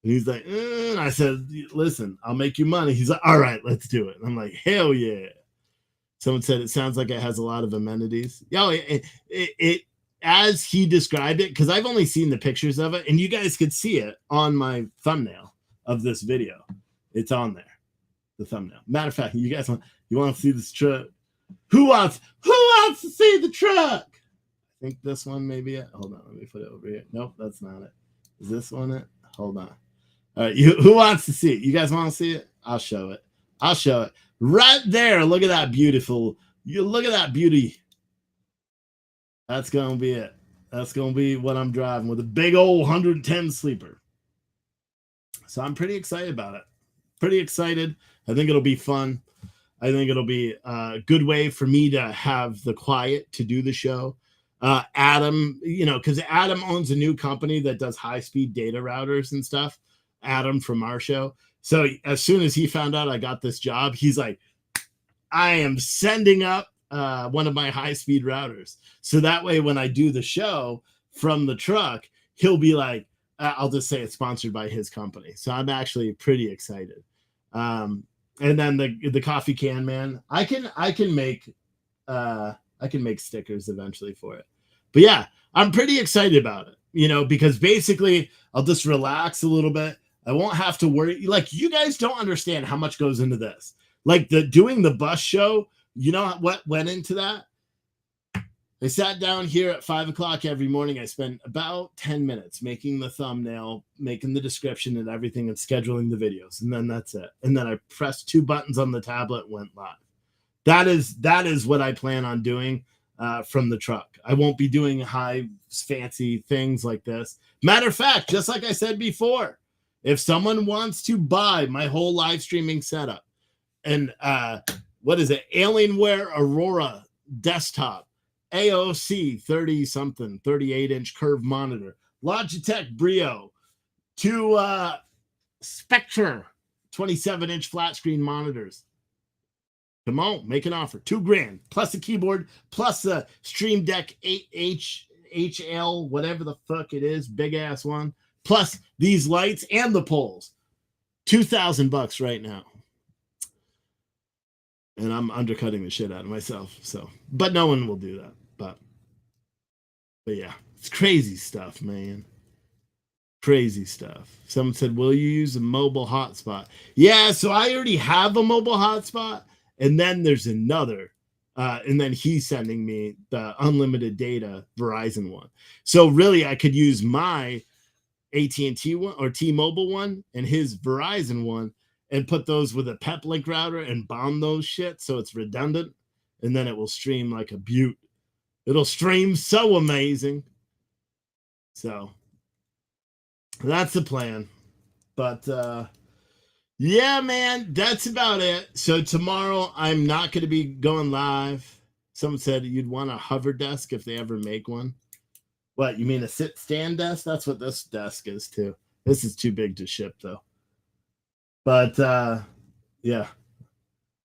And he's like, and I said, listen, I'll make you money. He's like, all right, let's do it. And I'm like, hell yeah. Someone said it sounds like it has a lot of amenities. Yeah, it as he described it, because I've only seen the pictures of it, and you guys could see it on my thumbnail of this video. It's on there, the thumbnail. Matter of fact, you guys want to see this truck? Who wants to see the truck? I think this one may be it. Hold on, let me put it over here. Nope, that's not it. Is this one it? Hold on. All right, who wants to see it? You guys want to see it? I'll show it. Right there. Look at that beautiful. Look at that beauty. That's going to be it. That's going to be what I'm driving, with a big old 110 sleeper. So I'm pretty excited about it. Pretty excited. I think it'll be fun. I think it'll be a good way for me to have the quiet to do the show. Adam, because Adam owns a new company that does high-speed data routers and stuff. Adam from our show. So as soon as he found out I got this job, he's like, I am sending up one of my high-speed routers. So that way, when I do the show from the truck, he'll be like, I'll just say it's sponsored by his company. So I'm actually pretty excited. And then the coffee can man, I can make stickers eventually for it. But yeah, I'm pretty excited about it, because basically I'll just relax a little bit. I won't have to worry. Like, you guys don't understand how much goes into this. Like doing the bus show, you know what went into that? I sat down here at 5:00 every morning. I spent about 10 minutes making the thumbnail, making the description and everything, and scheduling the videos. And then that's it. And then I pressed 2 buttons on the tablet, went live. That is what I plan on doing from the truck. I won't be doing high fancy things like this. Matter of fact, just like I said before, if someone wants to buy my whole live streaming setup and what is it? Alienware Aurora desktop, AOC 30 something, 38-inch curved monitor, Logitech Brio, 2 Spectre 27-inch flat screen monitors. Come on, make an offer. $2,000 plus a keyboard, plus the Stream Deck 8HL, whatever the fuck it is, big ass one, plus these lights and the poles. $2,000 right now. And I'm undercutting the shit out of myself. So, but no one will do that. But yeah, it's crazy stuff, man. Crazy stuff. Someone said, will you use a mobile hotspot? Yeah, so I already have a mobile hotspot. And then there's another. And then he's sending me the unlimited data Verizon one. So really, I could use my AT&T one or T-Mobile one and his Verizon one and put those with a PepLink router and bomb those shit so it's redundant. And then it will stream like a beaut. It'll stream so amazing. So that's the plan. But yeah, man, that's about it. So tomorrow I'm not going to be going live. Someone said you'd want a hover desk if they ever make one. What, you mean a sit stand desk? That's what this desk is too. This is too big to ship though. But yeah.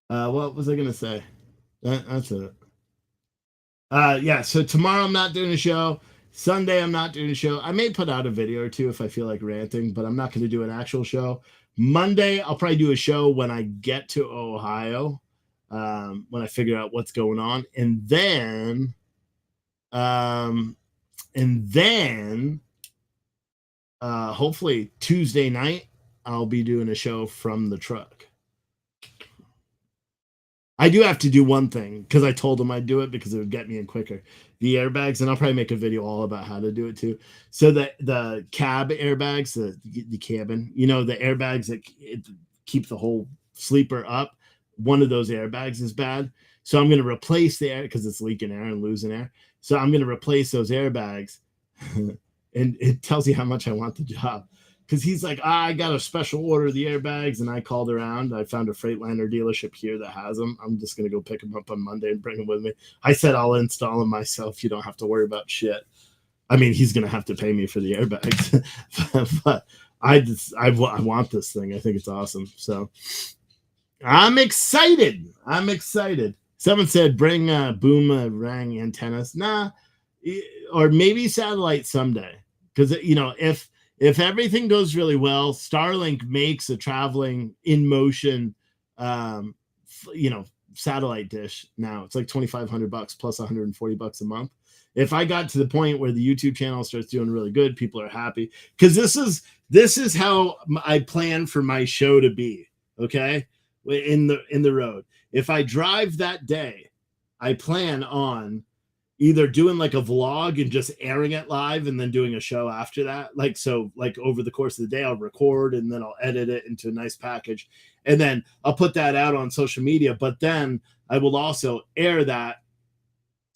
What was I going to say? That's it. Yeah, so tomorrow I'm not doing a show. Sunday I'm not doing a show. I may put out a video or two if I feel like ranting, but I'm not going to do an actual show. Monday I'll probably do a show when I get to Ohio, when I figure out what's going on, and then hopefully Tuesday night I'll be doing a show from the truck. I do have to do one thing because I told him I'd do it because it would get me in quicker. The airbags, and I'll probably make a video all about how to do it too. So the cab airbags, the cabin, the airbags that keep the whole sleeper up. One of those airbags is bad. So I'm going to replace the air because it's leaking air and losing air. So I'm going to replace those airbags. And it tells you how much I want the job. Because he's like, I got a special order of the airbags, and I called around. I found a Freightliner dealership here that has them. I'm just going to go pick them up on Monday and bring them with me. I said I'll install them myself. You don't have to worry about shit. I mean, he's going to have to pay me for the airbags. But I want this thing. I think it's awesome. So I'm excited. Someone said bring boomerang antennas. Nah, or maybe satellite someday. Because, if everything goes really well, Starlink makes a traveling in motion, satellite dish now. It's like $2,500 plus $140 a month. If I got to the point where the YouTube channel starts doing really good, people are happy because this is how I plan for my show to be. Okay, in the road. If I drive that day, I plan on either doing like a vlog and just airing it live and then doing a show after that. Like over the course of the day, I'll record and then I'll edit it into a nice package. And then I'll put that out on social media. But then I will also air that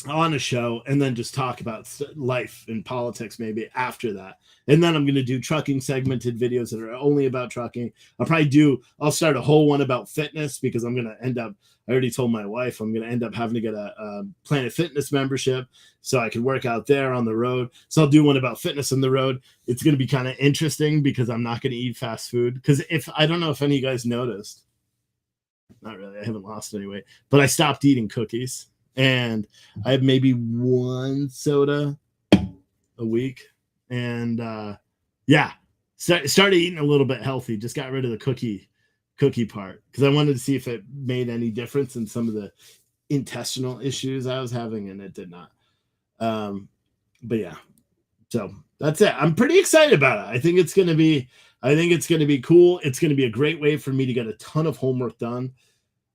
on a show and then just talk about life and politics maybe after that. And then I'm going to do trucking segmented videos that are only about trucking. I'll start a whole one about fitness because I'm going to end up, I already told my wife, I'm going to end up having to get a Planet Fitness membership so I can work out there on the road. So I'll do one about fitness on the road. It's going to be kind of interesting because I'm not going to eat fast food. Because I don't know if any of you guys noticed, not really, I haven't lost any weight, but I stopped eating cookies. And I have maybe one soda a week. And started eating a little bit healthy. Just got rid of the cookie part because I wanted to see if it made any difference in some of the intestinal issues I was having, and it did not. But yeah, so that's it. I'm pretty excited about it. I think it's gonna be cool. It's gonna be a great way for me to get a ton of homework done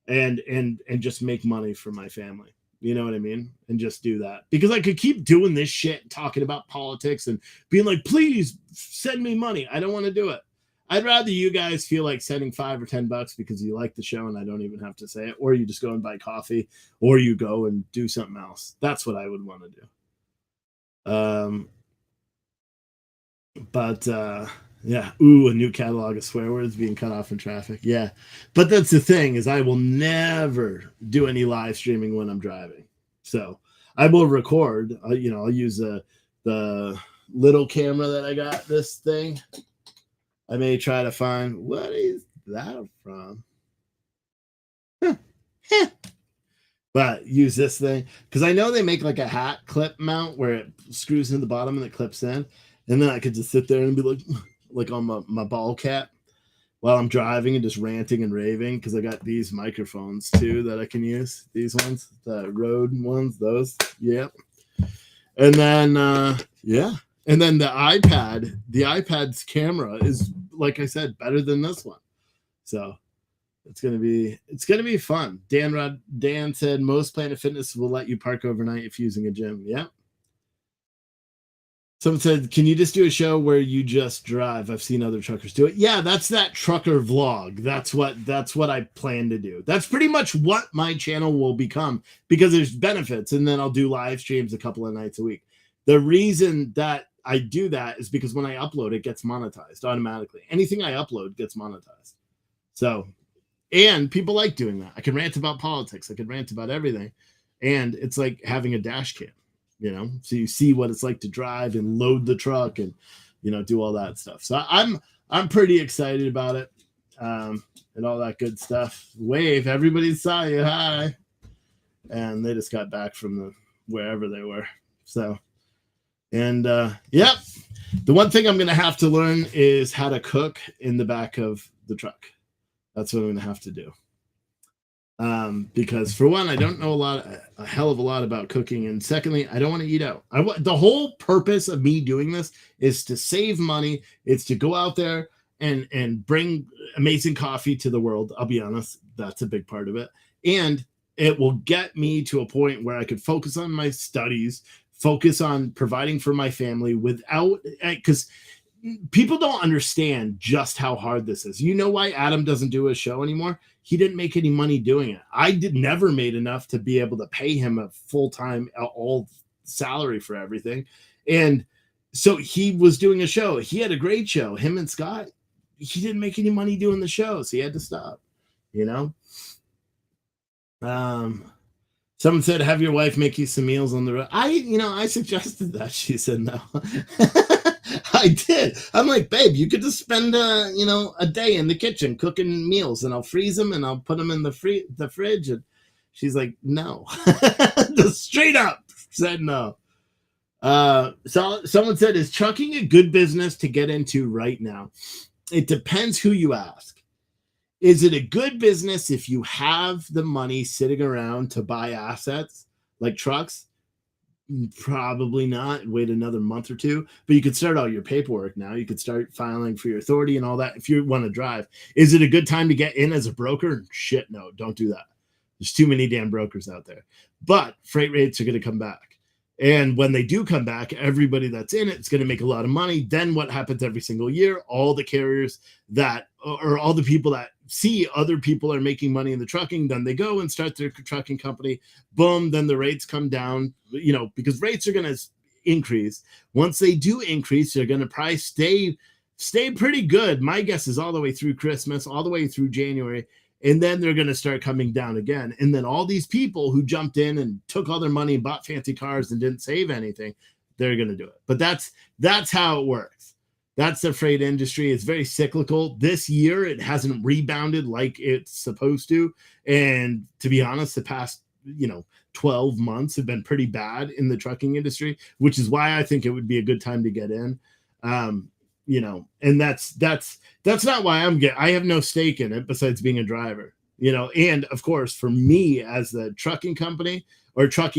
and just make money for my family. You know what I mean? And just do that because I could keep doing this shit, talking about politics and being like, please send me money. I don't want to do it. I'd rather you guys feel like sending $5 or $10 because you like the show and I don't even have to say it, or you just go and buy coffee, or you go and do something else. That's what I would want to do. Yeah. Ooh, a new catalog of swear words being cut off in traffic. Yeah. But that's the thing is I will never do any live streaming when I'm driving. So I will record, I'll use the little camera that I got, this thing. I may try to find, what is that from? But use this thing because I know they make like a hat clip mount where it screws in the bottom and it clips in. And then I could just sit there and be like on my ball cap while I'm driving and just ranting and raving because I got these microphones too that I can use. These ones, the Rode ones, those. Yep. And then and then the iPad's camera is, like I said, better than this one. So it's gonna be fun. Dan said most Planet Fitness will let you park overnight if using a gym. Yep. Someone said, can you just do a show where you just drive? I've seen other truckers do it. Yeah, that's that trucker vlog. That's what I plan to do. That's pretty much what my channel will become because there's benefits. And then I'll do live streams a couple of nights a week. The reason that I do that is because when I upload, it gets monetized automatically. Anything I upload gets monetized. So, and people like doing that. I can rant about politics. I can rant about everything. And it's like having a dash cam. So you see what it's like to drive and load the truck and, do all that stuff. So I'm pretty excited about it and all that good stuff. Wave, everybody saw you. Hi. And they just got back from wherever they were. So, and yep. The one thing I'm going to have to learn is how to cook in the back of the truck. That's what I'm going to have to do. Because for one, I don't know a hell of a lot about cooking, and secondly, I don't want to eat out. The whole purpose of me doing this is to save money. It's to go out there and bring amazing coffee to the world. I'll be honest, that's a big part of it, and it will get me to a point where I could focus on my studies, focus on providing for my family without, because people don't understand just how hard this is. You know why Adam doesn't do a show anymore? He didn't make any money doing it. I never made enough to be able to pay him a full-time, all salary for everything. And so he was doing a show. He had a great show, him and Scott. He didn't make any money doing the show, so he had to stop, Someone said, have your wife make you some meals on the road. I suggested that. She said no. I did. I'm like, babe, you could just spend a day in the kitchen cooking meals, and I'll freeze them and I'll put them in the fridge. And she's like, no. Just straight up said no. So someone said, is trucking a good business to get into right now? It depends who you ask. Is it a good business if you have the money sitting around to buy assets like trucks? Probably not. Wait another month or two, but you could start all your paperwork now. You could start filing for your authority and all that if you want to drive. Is it a good time to get in as a broker? Shit, no, don't do that. There's too many damn brokers out there. But freight rates are going to come back. And when they do come back, everybody that's in it is going to make a lot of money. Then what happens every single year? All the carriers or all the people that see other people are making money in the trucking, then they go and start their trucking company. Boom, then the rates come down, because rates are going to increase. Once they do increase, they're going to probably stay pretty good. My guess is all the way through Christmas, all the way through January, and then they're going to start coming down again. And then all these people who jumped in and took all their money and bought fancy cars and didn't save anything, they're going to do it. But that's how it works. That's the freight industry. It's very cyclical. This year, it hasn't rebounded like it's supposed to. And to be honest, the past 12 months have been pretty bad in the trucking industry, which is why I think it would be a good time to get in. And that's not why I have no stake in it besides being a driver, and of course for me as the trucking company or truck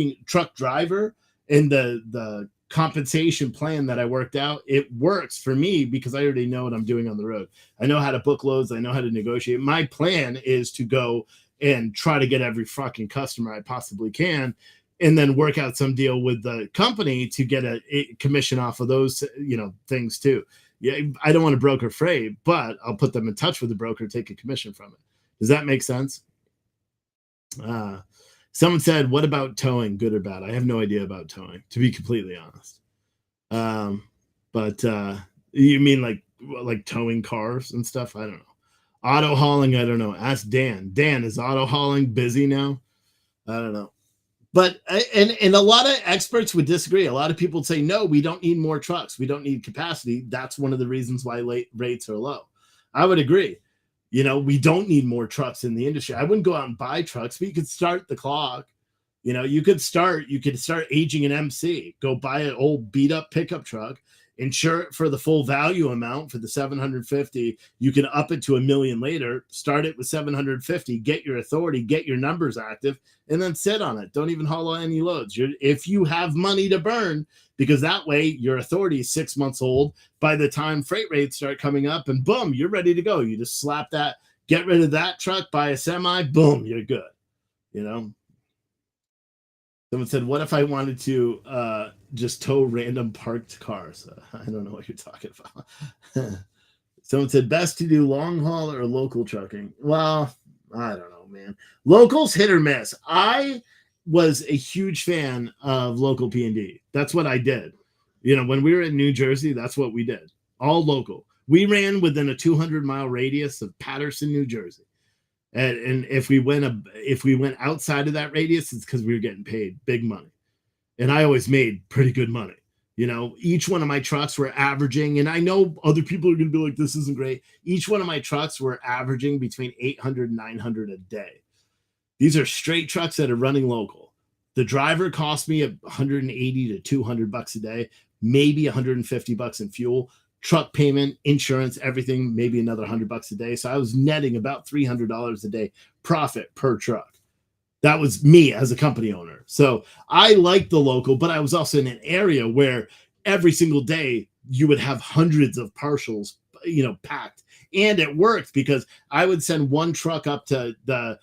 driver, and the compensation plan that I worked out, it works for me because I already know what I'm doing on the road. I know how to book loads. I know how to negotiate. My plan is to go and try to get every fucking customer I possibly can, and then work out some deal with the company to get a commission off of those, things too. Yeah, I don't want to broker freight, but I'll put them in touch with the broker, take a commission from it. Does that make sense? Someone said, what about towing, good or bad? I have no idea about towing, to be completely honest. But you mean like towing cars and stuff? I don't know. Auto hauling, I don't know. Ask Dan. Dan, is auto hauling busy now? I don't know. But and a lot of experts would disagree. A lot of people would say, no, we don't need more trucks. We don't need capacity. That's one of the reasons why rates are low. I would agree. We don't need more trucks in the industry. I wouldn't go out and buy trucks, but you could start the clock. You could start aging an MC. Go buy an old beat up pickup truck, insure it for the full value amount for the 750. You can up it to $1 million later, start it with 750, get your authority, get your numbers active, and then sit on it. Don't even haul any loads. If you have money to burn, because that way your authority is 6 months old. By the time freight rates start coming up, and boom, you're ready to go. You just slap that, get rid of that truck, buy a semi, boom, you're good. Someone said, what if I wanted to just tow random parked cars? I don't know what you're talking about. Someone said, best to do long haul or local trucking. Well, I don't know, man. Local's hit or miss. I was a huge fan of local P&D. That's what I did. When we were in New Jersey, that's what we did. All local. We ran within a 200-mile radius of Paterson, New Jersey. And if we went outside of that radius, it's because we were getting paid big money. And I always made pretty good money. Each one of my trucks were averaging, and I know other people are going to be like, this isn't great. Each one of my trucks were averaging between 800 and 900 a day. These are straight trucks that are running local. The driver cost me $180 to $200 a day, maybe $150 in fuel. Truck payment, insurance, everything, maybe another $100 a day. So I was netting about $300 a day profit per truck. That was me as a company owner. So I liked the local, but I was also in an area where every single day you would have hundreds of partials, packed. And it worked because I would send one truck up to the,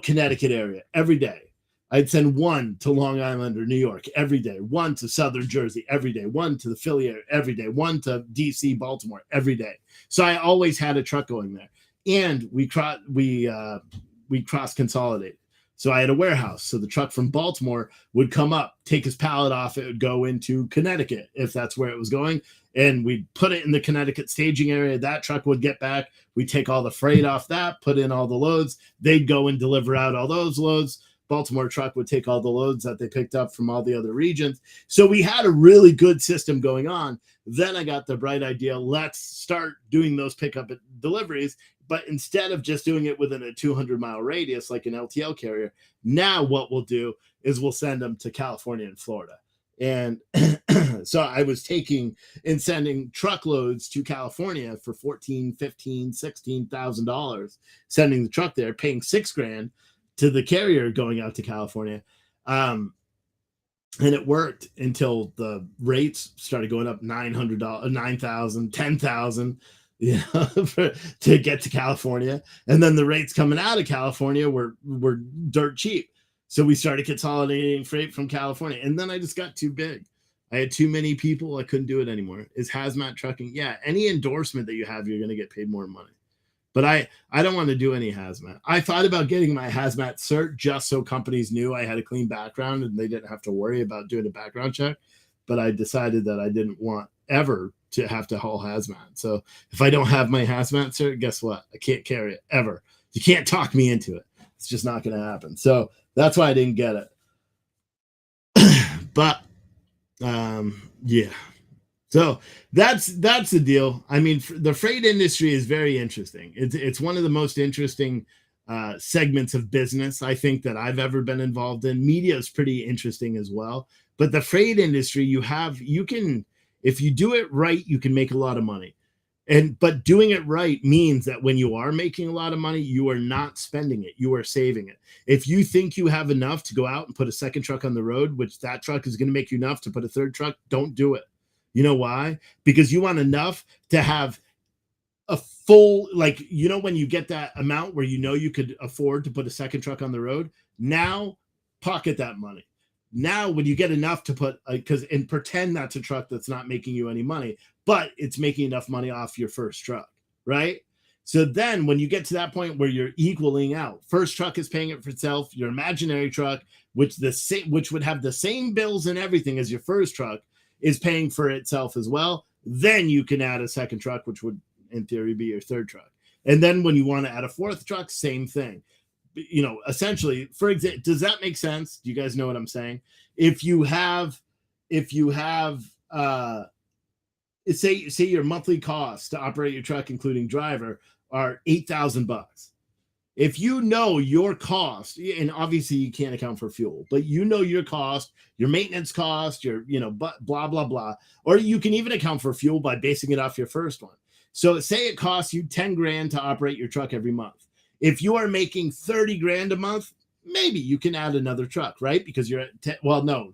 Connecticut area every day. I'd send one to Long Island or New York every day, one to Southern Jersey every day, one to the Philly area every day, one to DC, Baltimore every day. So I always had a truck going there, and we cross consolidated. So I had a warehouse. So the truck from Baltimore would come up, take his pallet off. It would go into Connecticut if that's where it was going, and we'd put it in the Connecticut staging area. That truck would get back. We'd take all the freight off that, put in all the loads. They'd go and deliver out all those loads. Baltimore truck would take all the loads that they picked up from all the other regions. So we had a really good system going on. Then I got the bright idea, let's start doing those pickup deliveries. But instead of just doing it within a 200-mile radius like an LTL carrier, now what we'll do is we'll send them to California and Florida. And so I was taking and sending truckloads to California for $14,000, $15,000, $16,000, sending the truck there, paying $6,000 to the carrier going out to California. And it worked until the rates started going up $900, $9,000, $10,000, to get to California. And then the rates coming out of California were dirt cheap. So we started consolidating freight from California. And then I just got too big. I had too many people. I couldn't do it anymore. Is hazmat trucking? Yeah. Any endorsement that you have, you're going to get paid more money. But I don't want to do any hazmat. I thought about getting my hazmat cert just so companies knew I had a clean background and they didn't have to worry about doing a background check. But I decided that I didn't want ever to have to haul hazmat. So if I don't have my hazmat cert, guess what? I can't carry it ever. You can't talk me into it. It's just not going to happen. So that's why I didn't get it. But yeah. So that's the deal. I mean, the freight industry is very interesting. It's one of the most interesting segments of business I think that I've ever been involved in. Media is pretty interesting as well. But the freight industry, you can, if you do it right, you can make a lot of money. But doing it right means that when you are making a lot of money, you are not spending it, you are saving it. If you think you have enough to go out and put a second truck on the road, which that truck is going to make you enough to put a third truck, don't do it. You know why? Because you want enough to have a full, like, when you get that amount where you could afford to put a second truck on the road, now pocket that money. Now, when you get enough to put, and pretend that's a truck that's not making you any money, but it's making enough money off your first truck, right? So then when you get to that point where you're equaling out, first truck is paying it for itself, your imaginary truck, which would have the same bills and everything as your first truck, is paying for itself as well. Then you can add a second truck, which would in theory be your third truck. And then when you want to add a fourth truck, same thing. Essentially, for example, does that make sense? Do you guys know what I'm saying? If you have say your monthly costs to operate your truck, including driver, are $8,000. If you know your cost, and obviously you can't account for fuel, but your cost, your maintenance cost, your blah blah blah, or you can even account for fuel by basing it off your first one. So say it costs you 10 grand to operate your truck every month. If you are making 30 grand a month, maybe you can add another truck, right? Because you're at 10, well, no,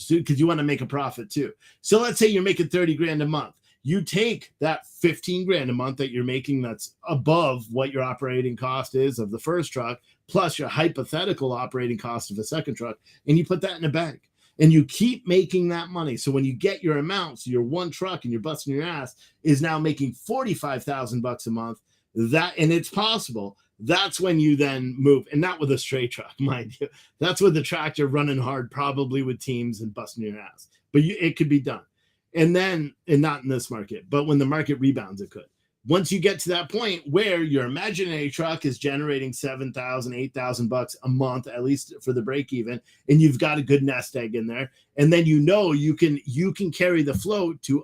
because you want to make a profit too. So let's say you're making 30 grand a month. You take that 15 grand a month that you're making that's above what your operating cost is of the first truck, plus your hypothetical operating cost of a second truck, and you put that in a bank. And you keep making that money. So when you get your amount, so your one truck and you're busting your ass is now making $45,000 a month. And it's possible. That's when you then move, and not with a straight truck, mind you. That's with the tractor running hard, probably with teams and busting your ass. But it could be done. And not in this market, but when the market rebounds, it could. Once you get to that point where your imaginary truck is generating $7,000, $8,000 a month, at least for the break even, and you've got a good nest egg in there, and then you can carry the float to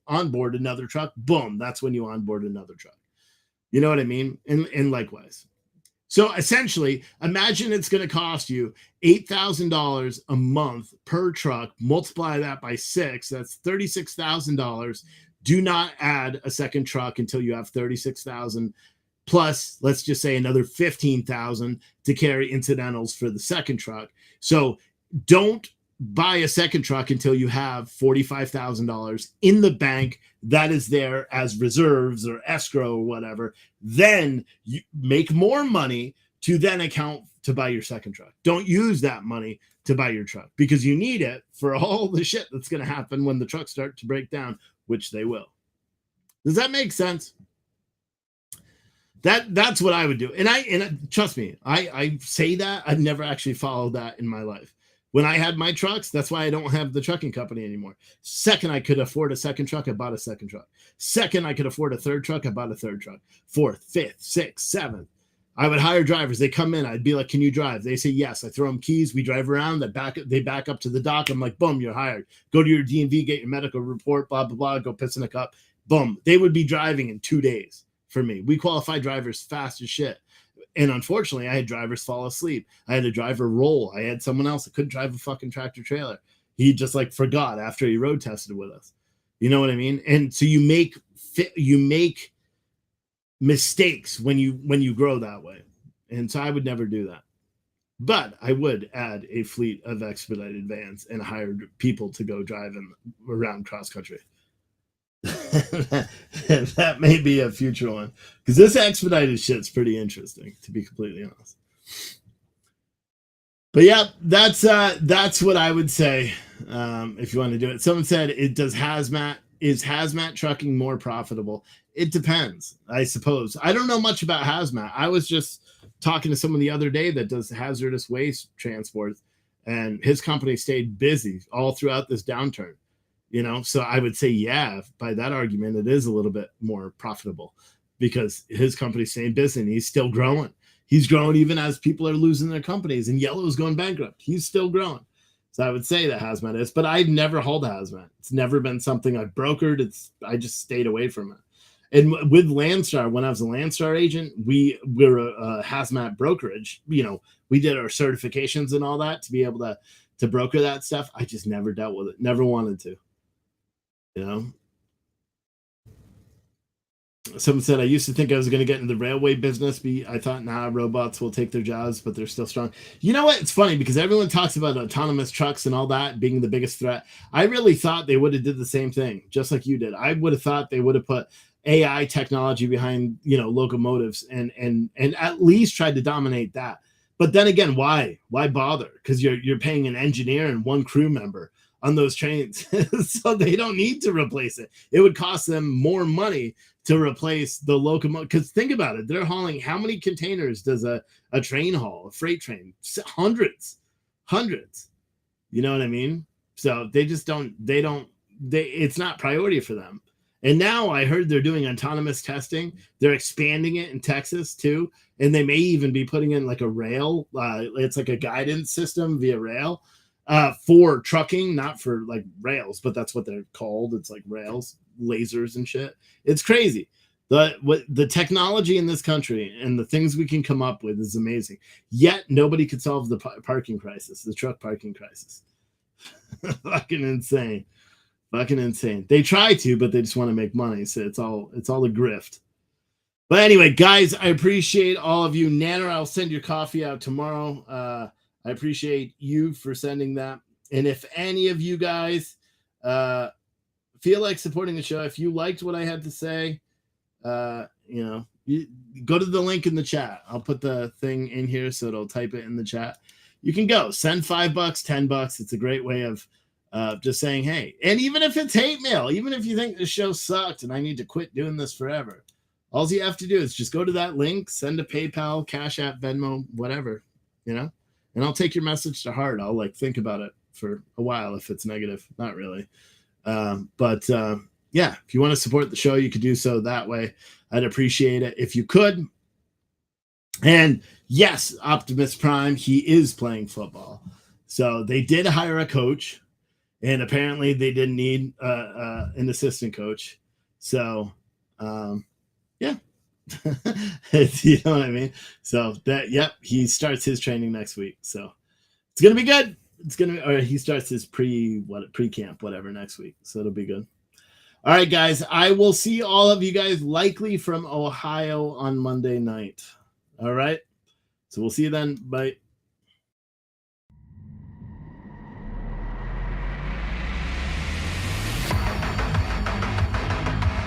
onboard another truck. Boom, that's when you onboard another truck. You know what I mean? And likewise. So essentially, imagine it's going to cost you $8,000 a month per truck. Multiply that by 6. That's $36,000. Do not add a second truck until you have $36,000 plus, let's just say, another $15,000 to carry incidentals for the second truck. So don't buy a second truck until you have $45,000 in the bank that is there as reserves or escrow or whatever. Then you make more money to then account to buy your second truck. Don't use that money to buy your truck because you need it for all the shit that's going to happen when the trucks start to break down, which they will. Does that make sense? That's what I would do. And trust me, I say that I've never actually followed that in my life. When I had my trucks, that's why I don't have the trucking company anymore. Second, I could afford a second truck, I bought a second truck. Second, I could afford a third truck, I bought a third truck. Fourth, fifth, sixth, seventh. I would hire drivers. They come in. I'd be like, can you drive? They say, yes. I throw them keys. We drive around. They back up to the dock. I'm like, boom, you're hired. Go to your DMV, get your medical report, blah, blah, blah. Go piss in a cup. Boom. They would be driving in 2 days for me. We qualify drivers fast as shit. And unfortunately, I had drivers fall asleep. I had a driver roll. I had someone else that couldn't drive a fucking tractor trailer. He just forgot after he road tested with us. You know what I mean? And so you make mistakes when you grow that way. And so I would never do that. But I would add a fleet of expedited vans and hire people to go driving around cross country. That may be a future one because this expedited shit's pretty interesting, to be completely honest. But yeah, that's what I would say if you want to do it. Someone said, "It does hazmat is hazmat trucking more profitable? It depends, I suppose. I don't know much about hazmat. I was just talking to someone the other day that does hazardous waste transport, and his company stayed busy all throughout this downturn. So I would say, yeah, by that argument, it is a little bit more profitable because his company's staying busy and he's still growing. He's growing even as people are losing their companies and Yellow's going bankrupt. He's still growing. So I would say that hazmat is, but I've never hauled hazmat. It's never been something I've brokered. I just stayed away from it. And with Landstar, when I was a Landstar agent, we're a hazmat brokerage. We did our certifications and all that to be able to broker that stuff. I just never dealt with it. Never wanted to. Someone said, I used to think I was going to get into the railway business. I thought, robots will take their jobs, but they're still strong. You know what? It's funny because everyone talks about autonomous trucks and all that being the biggest threat. I really thought they would have did the same thing, just like you did. I would have thought they would have put AI technology behind, locomotives and at least tried to dominate that. But then again, why bother? Because you're paying an engineer and one crew member on those trains. So they don't need to replace it. It would cost them more money to replace the locomotive. Because think about it. They're hauling, how many containers does a train haul, a freight train? Hundreds. You know what I mean? So they just it's not priority for them. And now I heard they're doing autonomous testing. They're expanding it in Texas too. And they may even be putting in like a rail. It's like a guidance system via rail for trucking, not for like rails, but that's what they're called. It's like rails, lasers and shit. It's crazy. The technology in this country and the things we can come up with is amazing. Yet nobody could solve the parking crisis, the truck parking crisis. Fucking insane. They try to, but they just want to make money. So it's all a grift. But anyway, guys, I appreciate all of you. Nanner, I'll send your coffee out tomorrow. I appreciate you for sending that. And if any of you guys feel like supporting the show, if you liked what I had to say, you go to the link in the chat. I'll put the thing in here so it'll type it in the chat. You can go send $5, $10. It's a great way of just saying, hey, and even if it's hate mail, even if you think the show sucked and I need to quit doing this forever, all you have to do is just go to that link, send a PayPal, Cash App, Venmo, whatever, and I'll take your message to heart. I'll think about it for a while if it's negative. Not really. But yeah, if you want to support the show, you could do so that way. I'd appreciate it if you could. And yes, Optimus Prime, he is playing football. So they did hire a coach. And apparently they didn't need an assistant coach. So, yeah. You know what I mean? So, he starts his training next week. So, it's going to be good. Or he starts his pre-camp, whatever, next week. So, it'll be good. All right, guys. I will see all of you guys likely from Ohio on Monday night. All right. So, we'll see you then. Bye.